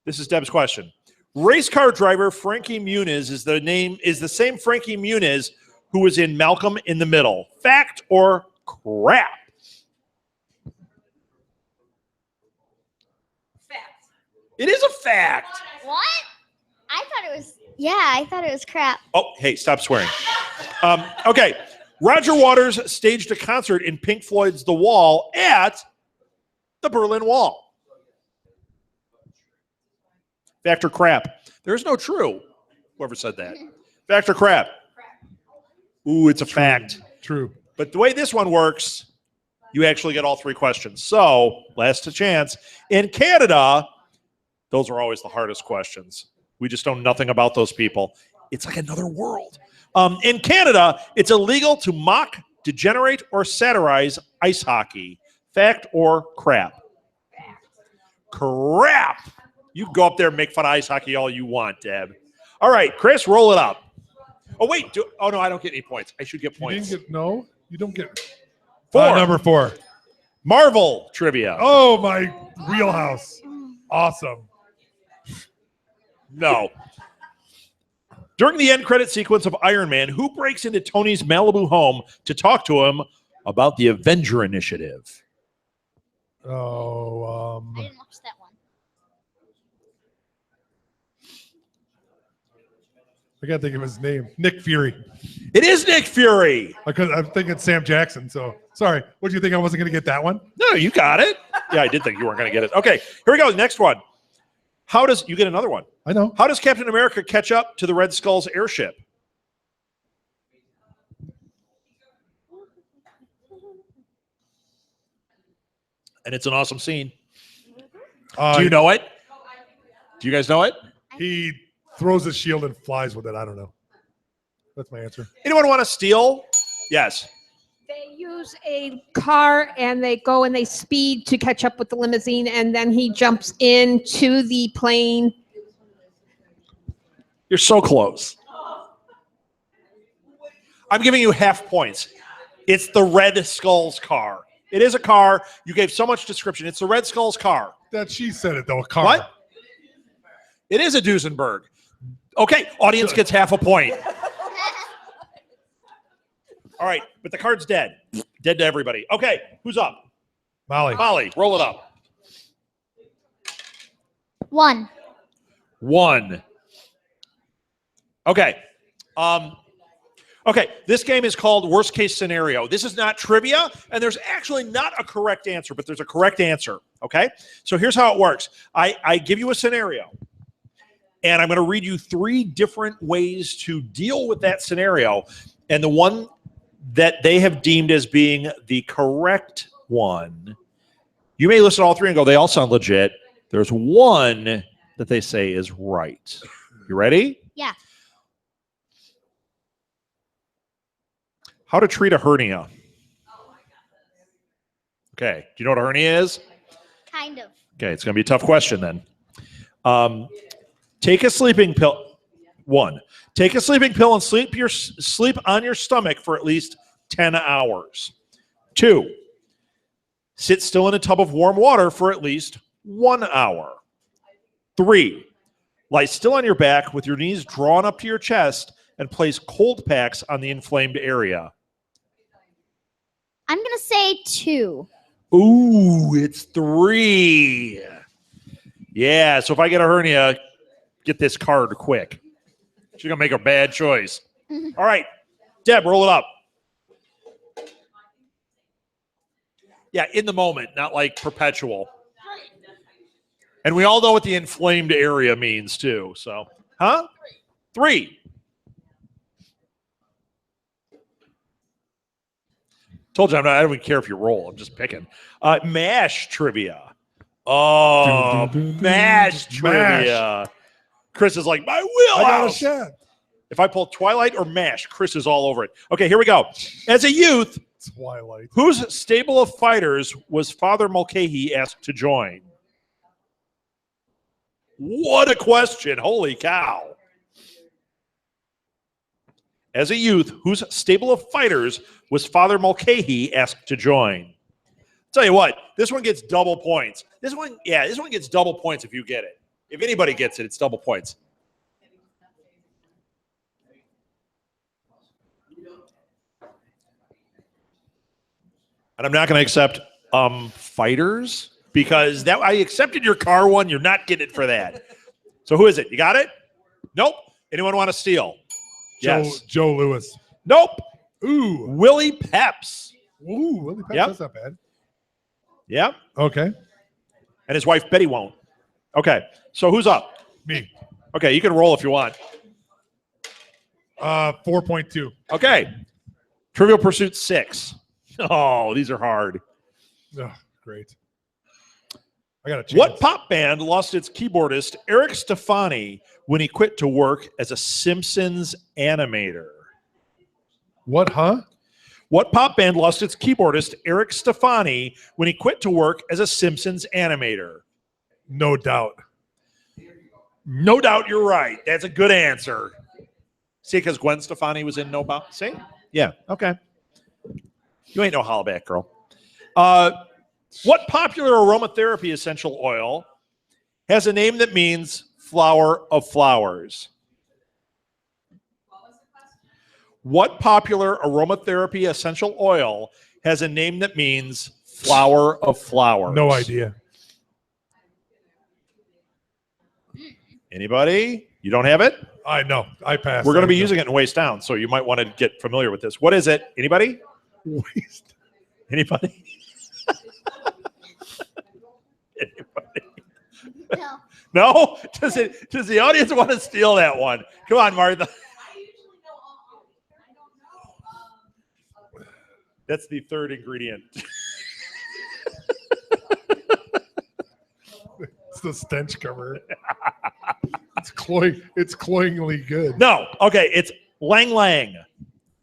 This is Deb's question. Race car driver Frankie Muniz is the same Frankie Muniz who was in Malcolm in the Middle. Fact or crap? Fact. It is a fact. What? I thought it was. Yeah, I thought it was crap. Oh, hey, stop swearing. Okay. Roger Waters staged a concert in Pink Floyd's The Wall at the Berlin Wall. Fact or crap? There's no true. Whoever said that. Fact or crap? Ooh, it's a fact. True. But the way this one works, you actually get all 3 questions. So, last chance. In Canada, those are always the hardest questions. We just know nothing about those people. It's like another world. In Canada, it's illegal to mock, degenerate, or satirize ice hockey. Fact or crap? Crap. You go up there and make fun of ice hockey all you want, Deb. All right, Chris, roll it up. Oh, wait. Oh, no, I don't get any points. I should get You points. didn't get, no, you don't get. 4. Number 4. Marvel trivia. Oh, my wheelhouse. Awesome. No. During the end credit sequence of Iron Man, who breaks into Tony's Malibu home to talk to him about the Avenger Initiative? Oh, I didn't watch that one. I gotta think of his name. Nick Fury. It is Nick Fury. Because I'm thinking Sam Jackson. So sorry. What do you think? I wasn't gonna get that one? No, you got it. Yeah, I did think you weren't going to get it. Okay, here we go. Next one. How does you get another one? I know. How does Captain America catch up to the Red Skull's airship? And it's an awesome scene. Do you know it? Do you guys know it? He throws his shield and flies with it. I don't know. That's my answer. Anyone want to steal? Yes. They use a car and they go and they speed to catch up with the limousine, and then he jumps into the plane. You're so close. I'm giving you half points. It's the Red Skull's car. It is a car. You gave so much description. It's the Red Skull's car. That she said it though. A car. What? It is a Duesenberg. Okay, audience gets half a point. All right, but the card's dead. Dead to everybody. Okay, who's up? Molly. Molly, roll it up. 1. 1. Okay. Okay, this game is called Worst Case Scenario. This is not trivia, and there's actually not a correct answer, but there's a correct answer, okay? So here's how it works. I give you a scenario, and I'm going to read you 3 different ways to deal with that scenario, and the one that they have deemed as being the correct one, you may listen to all 3 and go, they all sound legit. There's one that they say is right. You ready? Yeah. How to treat a hernia. Okay. Do you know what a hernia is? Kind of. Okay. It's going to be a tough question then. Take a sleeping pill. 1. Take a sleeping pill and sleep on your stomach for at least 10 hours. 2. Sit still in a tub of warm water for at least 1 hour. 3. Lie still on your back with your knees drawn up to your chest and place cold packs on the inflamed area. I'm going to say 2. Ooh, it's 3. Yeah, so if I get a hernia, get this card quick. She's going to make a bad choice. All right, Deb, roll it up. Yeah, in the moment, not like perpetual. And we all know what the inflamed area means too. So, 3. Told you I don't even care if you roll. I'm just picking. MASH trivia. Oh, MASH trivia. Chris is like, my wheelhouse. I got a shot. If I pull Twilight or MASH, Chris is all over it. Okay, here we go. As a youth, Twilight. whose stable of fighters was Father Mulcahy asked to join? What a question. Holy cow. As a youth, whose stable of fighters was Father Mulcahy asked to join? Tell you what, this one gets double points. This one gets double points if you get it. If anybody gets it, it's double points. And I'm not going to accept fighters because that I accepted your car one. You're not getting it for that. So who is it? You got it? Nope. Anyone want to steal? Yes. Joe Lewis. Nope. Ooh. Willie Peps. Ooh, Willie Peps. Yep. That's not bad. Yep. Okay. And his wife Betty won't. Okay. So who's up? Me. Okay, you can roll if you want. 4.2. Okay. Trivial Pursuit 6. Oh, these are hard. Oh, great. I got a chance. What pop band lost its keyboardist Eric Stefani when he quit to work as a Simpsons animator? What, huh? What pop band lost its keyboardist Eric Stefani when he quit to work as a Simpsons animator? No doubt. No doubt you're right. That's a good answer. See, because Gwen Stefani was in No Doubt. See? Yeah, okay. You ain't no hollaback girl. What popular aromatherapy essential oil has a name that means flower of flowers? What popular aromatherapy essential oil has a name that means flower of flowers? No idea. Anybody? You don't have it? I know. I passed. We're going to be using it in Waist Down, so you might want to get familiar with this. What is it? Anybody? Waste. Anybody? Anybody? No. No? Does the audience want to steal that one? Come on, Martha. That's the third ingredient. It's the stench cover. It's cloyingly good. No. Okay, it's Lang Lang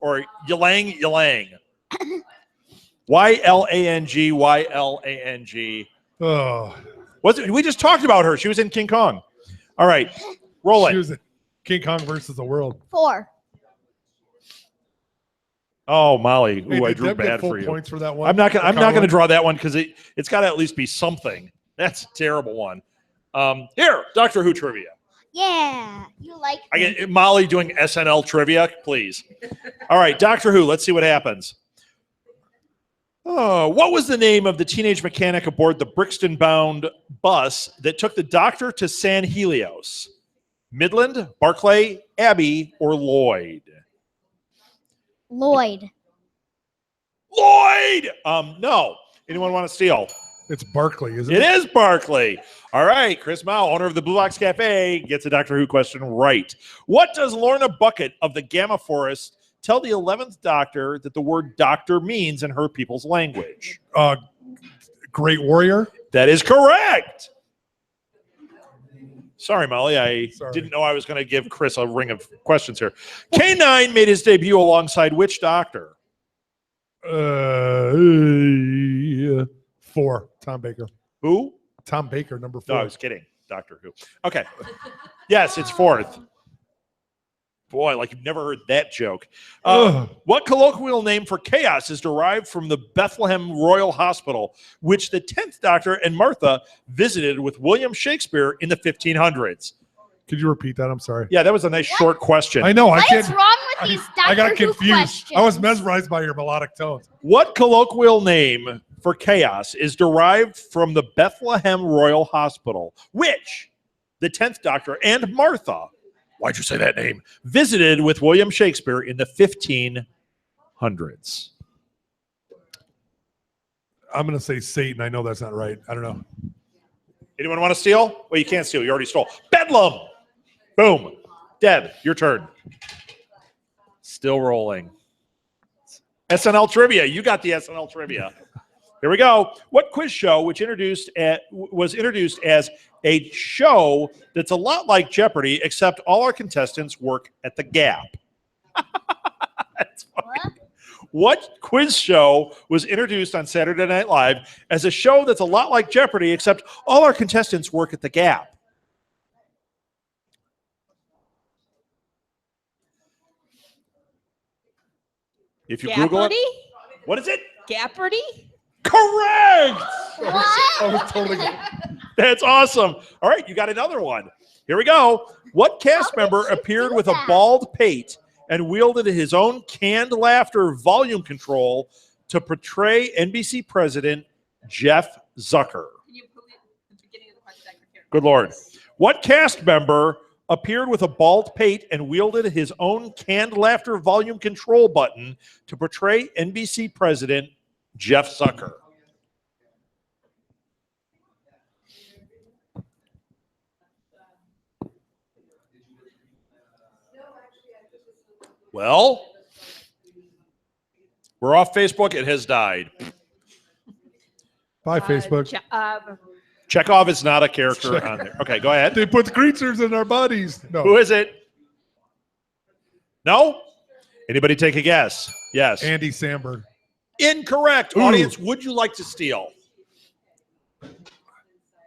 or Ylang Ylang. YLANG, YLANG. Oh. We just talked about her. She was in King Kong. All right. Roll She it. was in King Kong versus the world. 4. Oh, Molly. Ooh, Hey, I did drew Deb get bad full for you. points for that one? I'm not The car gonna one? draw that one because it's got to at least be something. That's a terrible one. Here, Doctor Who trivia. Yeah. You like I get Molly doing SNL trivia, please. All right, Doctor Who. Let's see what happens. Oh, what was the name of the teenage mechanic aboard the Brixton-bound bus that took the doctor to San Helios? Midland, Barclay, Abbey, or Lloyd? Lloyd. Lloyd! No. Anyone want to steal? It's Barkley, isn't It it? is Barclay. All right. Chris Mao, owner of the Blue Box Cafe, gets a Doctor Who question right. What does Lorna Bucket of the Gamma Forest tell the 11th Doctor that the word doctor means in her people's language? Great warrior. That is correct. Sorry, Molly. I Sorry. didn't know I was going to give Chris a ring of questions here. K9 made his debut alongside which Doctor? 4. Tom Baker. Who? Tom Baker, number 4. No, I was kidding. Doctor Who. Okay. Yes, it's 4th. Boy, like you've never heard that joke. What colloquial name for chaos is derived from the Bethlehem Royal Hospital, which the 10th Doctor and Martha visited with William Shakespeare in the 1500s? Could you repeat that? I'm sorry. Yeah, that was a nice short question. I know. What I is can't. wrong with these I got Doctor Who confused. questions? I was mesmerized by your melodic tones. What colloquial name for chaos is derived from the Bethlehem Royal Hospital, which the 10th Doctor and Martha, why'd you say that name, visited with William Shakespeare in the 1500s? I'm going to say Satan. I know that's not right. I don't know. Anyone want to steal? Well, you can't steal. You already stole. Bedlam! Boom. Deb, your turn. Still rolling. SNL trivia. You got the SNL trivia. Here we go. What quiz show, which was introduced as a show that's a lot like Jeopardy, except all our contestants work at the Gap? That's funny. What quiz show was introduced on Saturday Night Live as a show that's a lot like Jeopardy, except all our contestants work at the Gap? If you Google it, what is it? Gapperty? Correct. What? I was totally. That's awesome. All right, you got another one. Here we go. What cast How did member you appeared do with a that? bald pate and wielded his own canned laughter volume control to portray NBC president Jeff Zucker? Good Lord. What cast member appeared with a bald pate and wielded his own canned laughter volume control button to portray NBC president Jeff Zucker? Well, we're off Facebook. It has died. Bye, Facebook. Chekhov is not a character on there. Okay, go ahead. They put creatures in our bodies. Who No. is it? No? Anybody take a guess? Yes. Andy Samberg. Incorrect. Ooh. Audience, would you like to steal?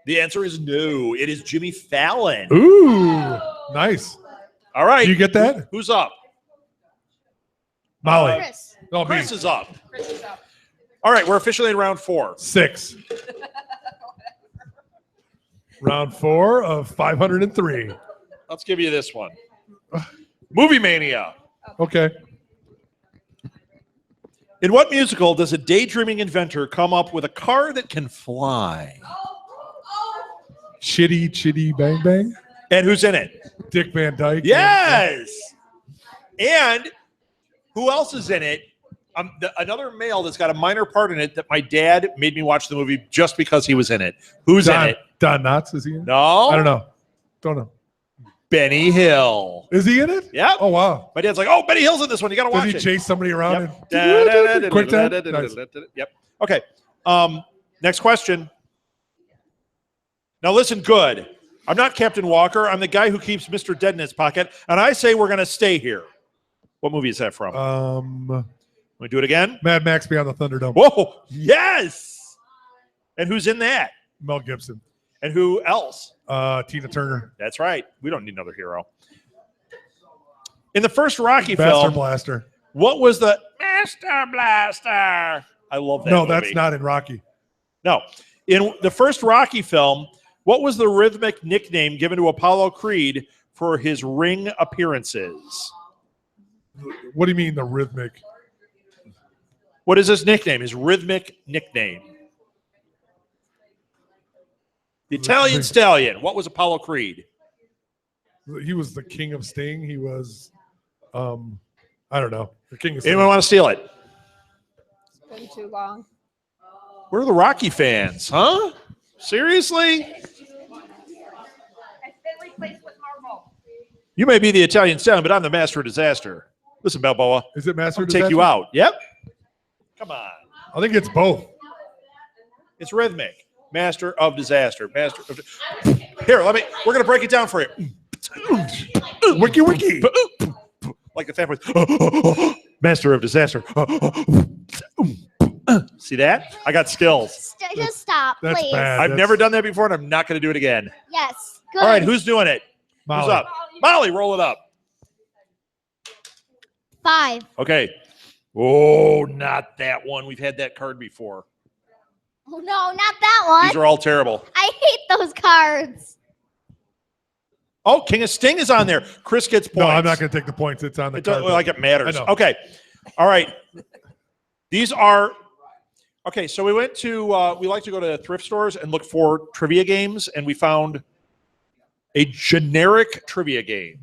The answer is no. It is Jimmy Fallon. Ooh, nice. All right. Do you get that? Who's up? Molly. Chris. No, me. Chris is up. All right, we're officially in round 4. 6. Round 4 of 503. Let's give you this one. Movie Mania. Okay. In what musical does a daydreaming inventor come up with a car that can fly? Chitty Chitty Bang Bang. And who's in it? Dick Van Dyke. Yes. And who else is in it? Another male that's got a minor part in it that my dad made me watch the movie just because he was in it. Who's in it? Don Knotts, is he in it? No. I don't know. Don't know. Benny Hill. Is he in it? Yep. Oh, wow. My dad's like, oh, Benny Hill's in this one. You got to Does watch he it. chase somebody around? Yep. And quick time? Nice. Yep. Okay. Next question. Now listen good. I'm not Captain Walker. I'm the guy who keeps Mr. Dead in his pocket. And I say we're going to stay here. What movie is that from? Let me do it again. Mad Max Beyond the Thunderdome. Whoa. Yes. And who's in that? Mel Gibson. And who else? Tina Turner. That's right. We don't need another hero. In the first Rocky Master film, Blaster. what was the Master Blaster? I love that No, movie. that's not in Rocky. No. In the first Rocky film, what was the rhythmic nickname given to Apollo Creed for his ring appearances? What do you mean the rhythmic? What is his nickname? His rhythmic nickname. The Italian Stallion. What was Apollo Creed? He was the king of Sting. He was, I don't know, the king of Sting. Anyone want to steal it? It's been too long. We're the Rocky fans, huh? Seriously? It's been replaced with Marvel. You may be the Italian Stallion, but I'm the master of disaster. Listen, Balboa. Is it Master I'll of take you Disaster? out. Yep. Come on. I think it's both. It's rhythmic. Master of disaster. Master of. Here, we're gonna break it down for you. Wiki wiki. Like the family. Master of disaster. See that? I got skills. Just stop, That's please. bad. I've never done that before, and I'm not gonna do it again. Yes. Good. All right, who's doing it? Molly. Who's up? Molly, roll it up. 5. Okay. Oh, not that one. We've had that card before. Oh no, not that one. These are all terrible. I hate those cards. Oh, King of Sting is on there. Chris gets points. No, I'm not going to take the points. It's on the It doesn't card. look like it matters. I know. Okay. All right. These are okay. So we went to we like to go to thrift stores and look for trivia games, and we found a generic trivia game.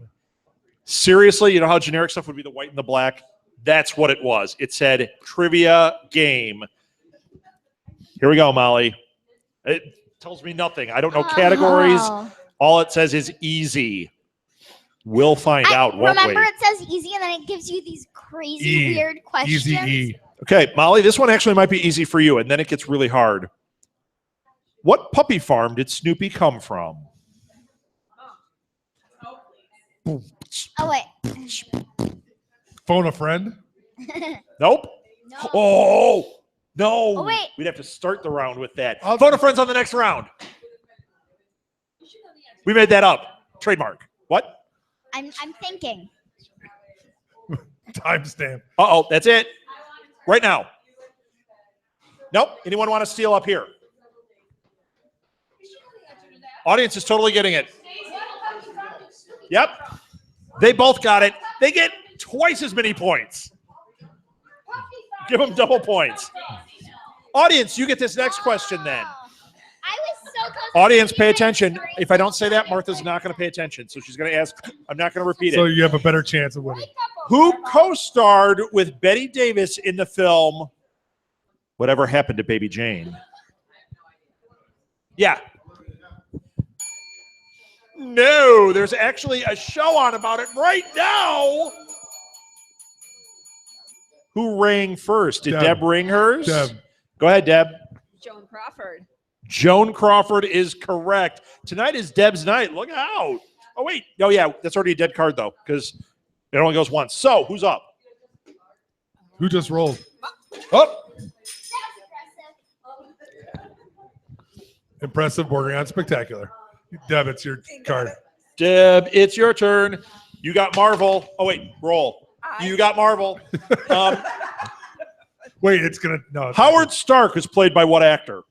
Seriously, you know how generic stuff would be the white and the black? That's what it was. It said trivia game. Here we go, Molly. It tells me nothing. I don't know categories. Oh. All it says is easy. We'll find out, won't Remember, we? it says easy, and then it gives you these crazy, E. weird questions. Easy E. Okay, Molly, this one actually might be easy for you, and then it gets really hard. What puppy farm did Snoopy come from? Oh wait. Phone a friend. Nope. No. Oh, no. Oh, wait. We'd have to start the round with that. I'll- Phone a friend's on the next round. We made that up. Trademark. What? I'm thinking. Timestamp. Uh-oh, that's it. Right now. Nope. Anyone want to steal up here? Audience is totally getting it. Yep. They both got it. They get twice as many points. Give them double points. Audience, you get this next question then. I was so close. Audience, pay attention. If I don't say that, Martha's not going to pay attention. So she's going to ask. I'm not going to repeat So it. you have a better chance of winning. Who co-starred with Betty Davis in the film Whatever Happened to Baby Jane? Yeah. No, there's actually a show on about it right now. Who rang first? Did Deb. Deb ring hers? Deb. Go ahead, Deb. Joan Crawford. Joan Crawford is correct. Tonight is Deb's night. Look out. Oh, wait. Oh, yeah. That's already a dead card, though, because it only goes once. So, who's up? Who just rolled? Oh, impressive, bordering on spectacular. Deb, it's your card. Deb, it's your turn. You got Marvel. Oh, wait. Roll. You got Marvel. Wait, it's gonna no. Howard Stark is played by what actor?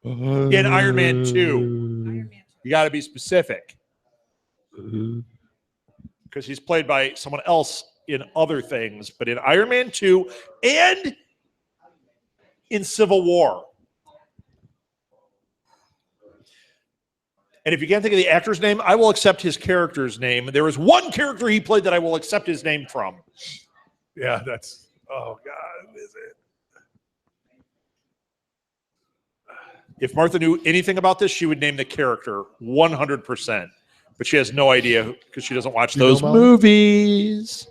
In Iron Man 2. You got to be specific. Because he's played by someone else in other things, but in Iron Man 2 and in Civil War. And if you can't think of the actor's name, I will accept his character's name. There is one character he played that I will accept his name from. Yeah, that's. Oh God, is it? If Martha knew anything about this, she would name the character 100%. But she has no idea because she doesn't watch You know, those Molly? movies.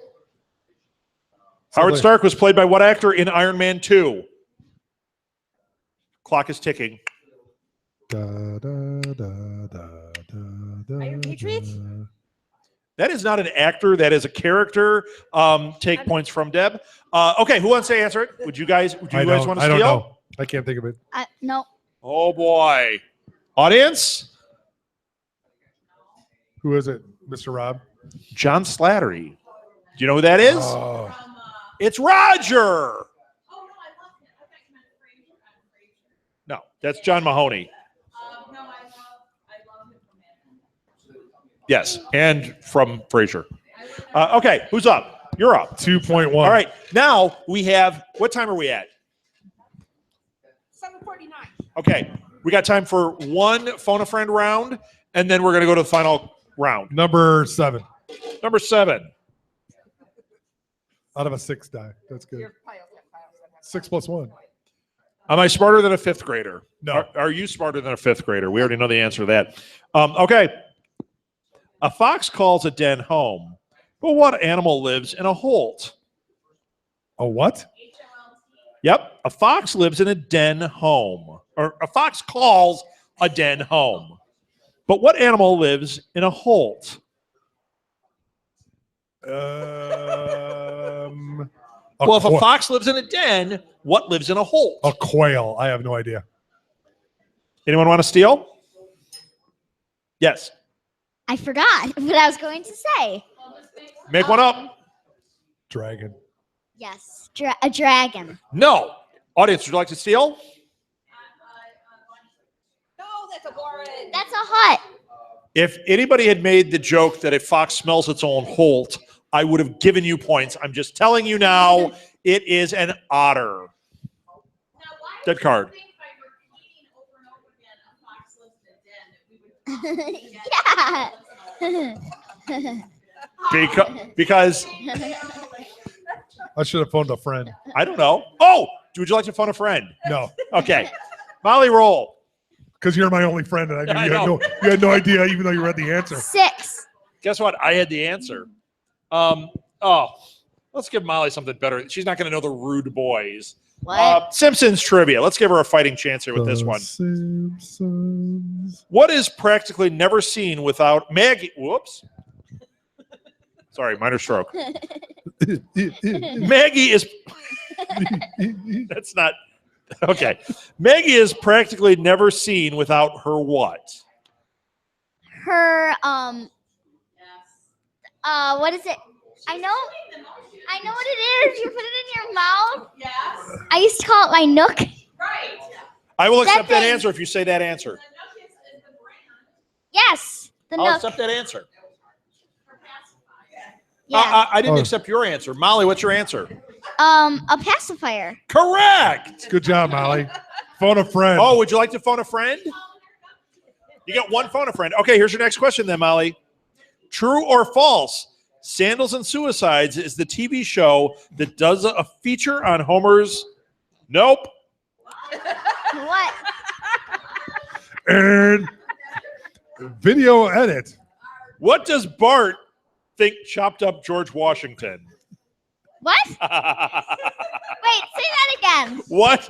Howard Somebody- Stark was played by what actor in Iron Man 2? Clock is ticking. Da, da, da, da, da, da, Iron Patriots? da. That is not an actor. That is a character. Take points from Deb. Okay, who wants to answer it? Would you guys? Do you guys want to I steal? don't know. I can't think of it. No. Oh boy, audience. Who is it, Mr. Rob? John Slattery. Do you know who that is? Oh, It's Roger. No, that's John Mahoney. Yes, and from Frasier. Okay, who's up? You're up. 2.1. All right. Now we have, what time are we at? 7:49. Okay. We got time for one phone a friend round, and then we're going to go to the final round. Number 7. Number 7. Out of a 6 die. That's good. 6 plus 1. Am I smarter than a 5th grader? No. Are you smarter than a 5th grader? We already know the answer to that. Okay. A fox calls a den home, but what animal lives in a holt? A what? Yep. A fox lives in a den home. Or a fox calls a den home. But what animal lives in a holt? Well, if a fox lives in a den, what lives in a holt? A quail. I have no idea. Anyone want to steal? Yes. I forgot what I was going to say. Make one up. Dragon. Yes, a dragon. No. Audience, would you like to steal? No, that's a boring. That's a hut. If anybody had made the joke that a fox smells its own holt, I would have given you points. I'm just telling you now, it is an otter. Dead card. Yeah. Because I should have phoned a friend. I don't know. Oh, would you like to phone a friend? No, Okay. Molly, roll. because you're my only friend, and I I knew know. you had no idea, even though you read the answer. 6. Guess what? I had the answer. Let's give Molly something better. She's not going to know the Rude Boys. What? Simpsons trivia. Let's give her a fighting chance here with this one. Simpsons. What is practically never seen without Maggie? Whoops. Sorry, minor stroke. Maggie is. That's not. Okay. Maggie is practically never seen without her what? Her what is it? I know what it is. You put it in your mouth. Yes. I used to call it my nook. Right. I will accept that thing. answer if you say that answer. The Nook is the brand Yes, the I'll nook. accept that answer. for pacifier. Yeah. I didn't Oh. accept your answer. Molly, what's your answer? A pacifier. Correct. Good job, Molly. Phone a friend. Oh, would you like to phone a friend? You got one phone a friend. Okay, here's your next question then, Molly. True or false? Sandals and Suicides is the TV show that does a feature on Homer's. Nope. What? And video edit. What does Bart think chopped up George Washington? What? Wait, say that again. What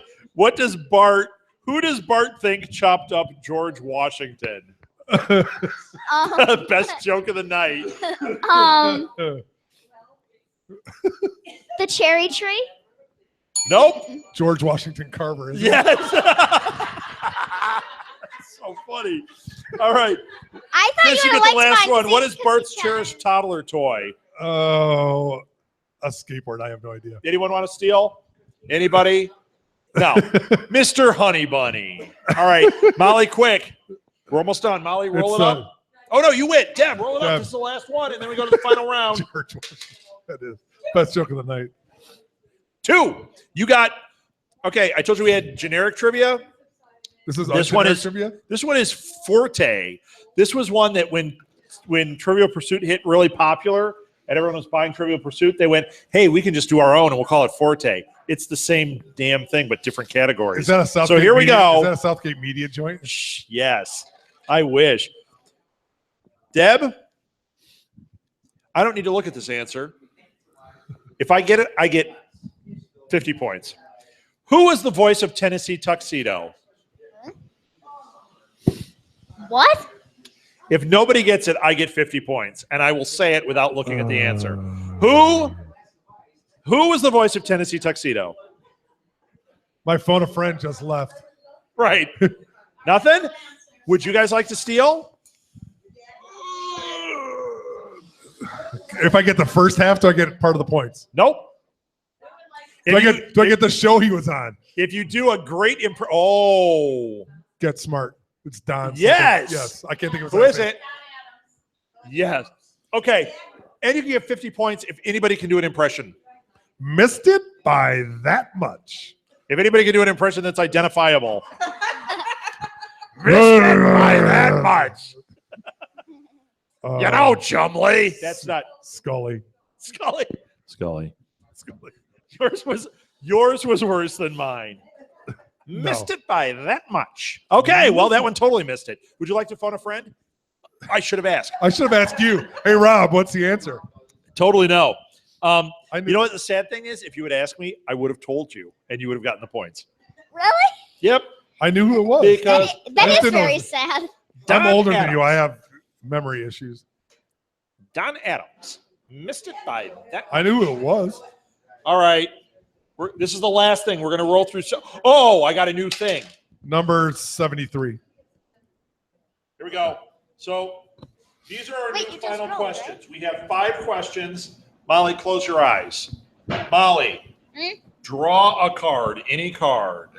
does Bart? Who does Bart think chopped up George Washington? Best joke of the night. The cherry tree. Nope. George Washington Carver. Isn't it? Yes. So funny. All right. I thought Chris, you you would get have the liked last mine one. What because is you Bart's can. cherished toddler toy? Oh, a skateboard. I have no idea. Anyone want to steal? Anybody? No. Mr. Honey Bunny. All right. Molly, quick. We're almost done. Molly, roll It's, it up. Oh, no, you win. Deb, roll it up. Deb. This is the last one, and then we go to the final round. George Washington. That is best joke of the night. 2. You got, okay, I told you we had generic trivia. This is This one ungeneric is- trivia. This one is Forte. This was one that when Trivial Pursuit hit really popular and everyone was buying Trivial Pursuit, they went, hey, we can just do our own and we'll call it Forte. It's the same damn thing, but different categories. Is that a Southgate? So here we media, go. Is that a Southgate media joint? Shh, yes, I wish. Deb, I don't need to look at this answer. If I get it, I get 50 points. Who was the voice of Tennessee Tuxedo? What? If nobody gets it, I get 50 points, and I will say it without looking at the answer. Who was the voice of Tennessee Tuxedo? My phone a friend just left. Right. Nothing? Would you guys like to steal? If I get the first half, do I get part of the points? Nope. Do I get the show he was on? If you do a great oh, Get smart. It's Don. something. Yes. Yes. I can't think of his who last is name. it? Yes. Okay. And you can get 50 points if anybody can do an impression. Missed it by that much. If anybody can do an impression that's identifiable. Missed it by that much. You know, Chumley. That's not Scully. Scully. Scully. Yours was worse than mine. Missed it by that much. Okay, well, that one totally missed it. Would you like to phone a friend? I should have asked. I should have asked you. Hey, Rob, what's the answer? Totally no. I You know what the sad thing is? If you had asked me, I would have told you, and you would have gotten the points. Really? Yep. I knew who it was. Because That I is didn't know. very sad. Don I'm older than Adams. you. I have memory issues. Don Adams missed it by that. I knew who it was. All right. This is the last thing. We're going to roll through. Oh, I got a new thing. Number 73. Here we go. So these are our Wait, new you just final rolled, questions. We have 5 questions. Molly, close your eyes. Molly, draw a card, any card.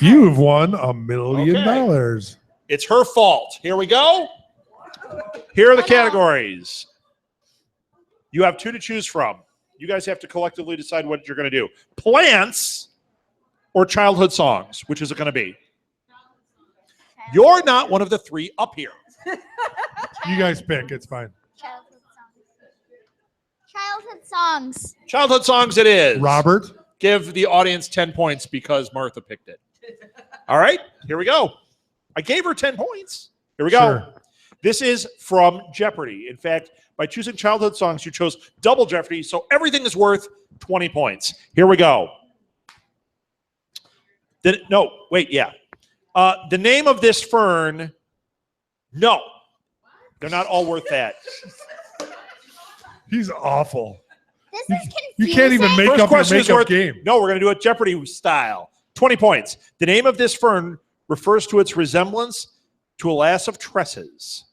You've won $1 million. It's her fault. Here we go. Here are the categories. You have 2 to choose from. You guys have to collectively decide what you're going to do. Plants or childhood songs, which is it going to be? You're not one of the 3 up here. You guys pick. It's fine. Childhood songs. Childhood songs. Childhood songs it is. Robert. Give the audience 10 points because Martha picked it. All right, here we go. I gave her 10 points. Here we go. Sure. This is from Jeopardy. In fact, by choosing childhood songs, you chose double Jeopardy, so everything is worth 20 points. Here we go. The name of this fern, no. They're not all worth that. He's awful. This is confusing. You can't even make First up your question is makeup worth, game. no, we're going to do it Jeopardy style. 20 points. The name of this fern refers to its resemblance to a lass of tresses.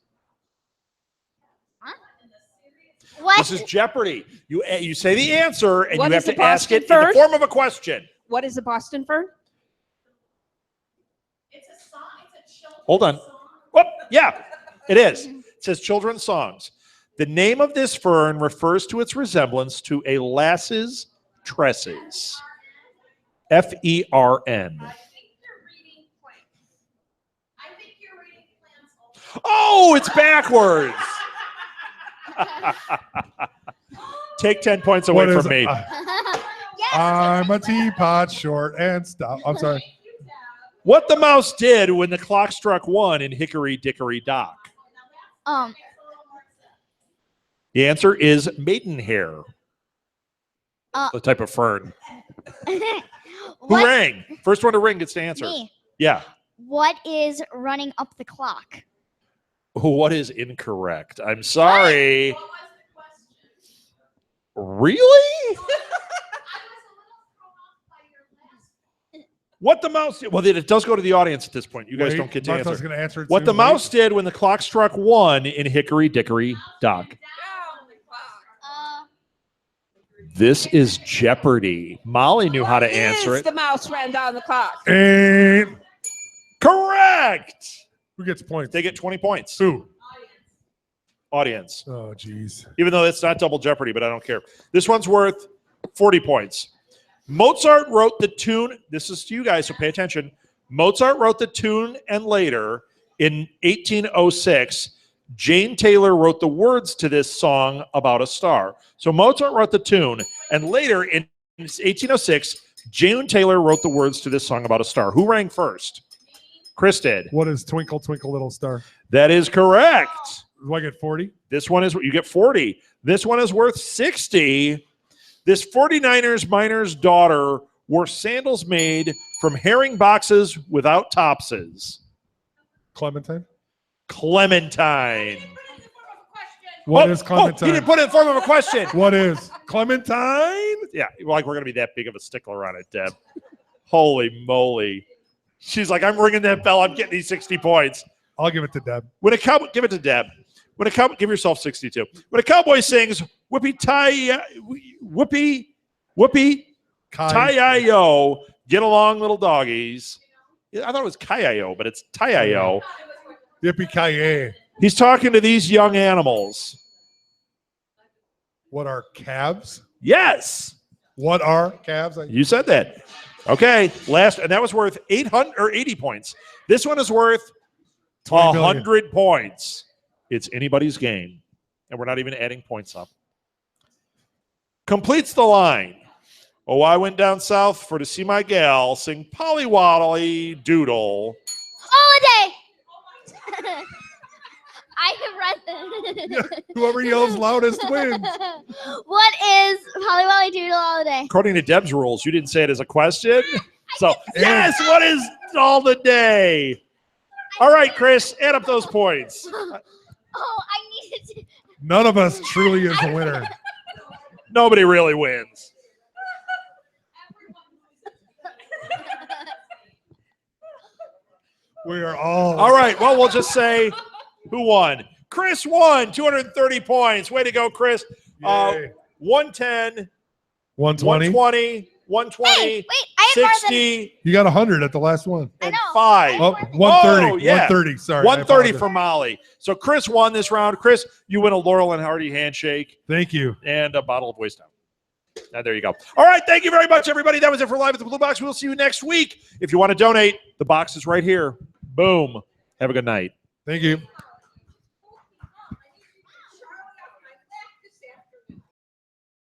What? This is Jeopardy. You say the answer, and What you is have a to ask Boston it in the fern? form of a question. What is a Boston fern? It's a song. It's a children's Hold on. song. Whoop, yeah, it is. It says children's songs. The name of this fern refers to its resemblance to a lass's tresses. Fern. I think you're reading plants. I think you're reading plants. Oh, it's backwards. Take 10 points away What is from me. it? Yes. I'm a teapot, short and stout. I'm sorry. Thank you, Deb. What the mouse did when the clock struck 1 in Hickory Dickory Dock? Um. The answer is maidenhair. The type of fern. Who What? rang? First one to ring gets to answer. Me. Yeah. What is running up the clock? What is incorrect? I'm sorry. What was the question? Really? I was a little thrown off by your last. What the mouse did? Well, then it does go to the audience at this point. You guys Wait, don't get to Martha's answer. going to answer it What soon. the Wait. mouse did when the clock struck 1 in Hickory Dickory Dock. Down the clock. This is Jeopardy. Molly knew how to answer Is it. the mouse ran down the clock? And Correct. who gets points? They get 20 points. Who? Audience. Oh, geez. Even though it's not double Jeopardy, but I don't care. This one's worth 40 points. Mozart wrote the tune. This is to you guys, so pay attention. Mozart wrote the tune, and later in 1806, Jane Taylor wrote the words to this song about a star. So Mozart wrote the tune, and later in 1806, Jane Taylor wrote the words to this song about a star. Who rang first? Chris did. What is Twinkle, Twinkle, Little Star? That is correct. Do I get 40? This one is, you get 40. This one is worth 60. This 49ers miner's daughter wore sandals made from herring boxes without topses. Clementine? Clementine. What is He Clementine? didn't put it in form of a question. What is Clementine? Yeah, like we're going to be that big of a stickler on it, Deb. Holy moly. She's like, I'm ringing that bell. I'm getting these 60 points. I'll give it to Deb. When a cowboy, give it to Deb. When a cowboy, give yourself 62. When a cowboy sings, whoopee tie, whoopee, whoopee, tie-yo, get along, little doggies. Yeah, I thought it was kai-yo, but it's tie-yo. Yippee-ki-yay. He's talking to these young animals. What are calves? Yes. What are calves? You said that. Okay. Last, and that was worth 800 or 80 points. This one is worth 20 million. 100 points. It's anybody's game. And we're not even adding points up. Completes the line. Oh, I went down south for to see my gal sing Polly Woddly Doodle. Holiday. I have read Yeah, this. whoever yells loudest wins. What is Polly Wolly Doodle Holiday? According to Deb's rules, you didn't say it as a question. So, yes, what is all the day? All right, Chris, add up those points. Oh, I needed to. None of us truly is a winner. Nobody really wins. We are all. All right, well, we'll just say who won. Chris won, 230 points. Way to go, Chris. Yay. 110, 120. 120, 120, Hey, wait, I have more than. 60, You got 100 at the last one. I and know. 5. Oh, 130. Oh, yeah. 130. Sorry. I 130 apologize. for Molly. So Chris won this round. Chris, you win a Laurel and Hardy handshake Thank you. and a bottle of Waste Down. And there you go. All right. Thank you very much, everybody. That was it for Live at the Blue Box. We'll see you next week. If you want to donate, the box is right here. Boom. Have a good night. Thank you.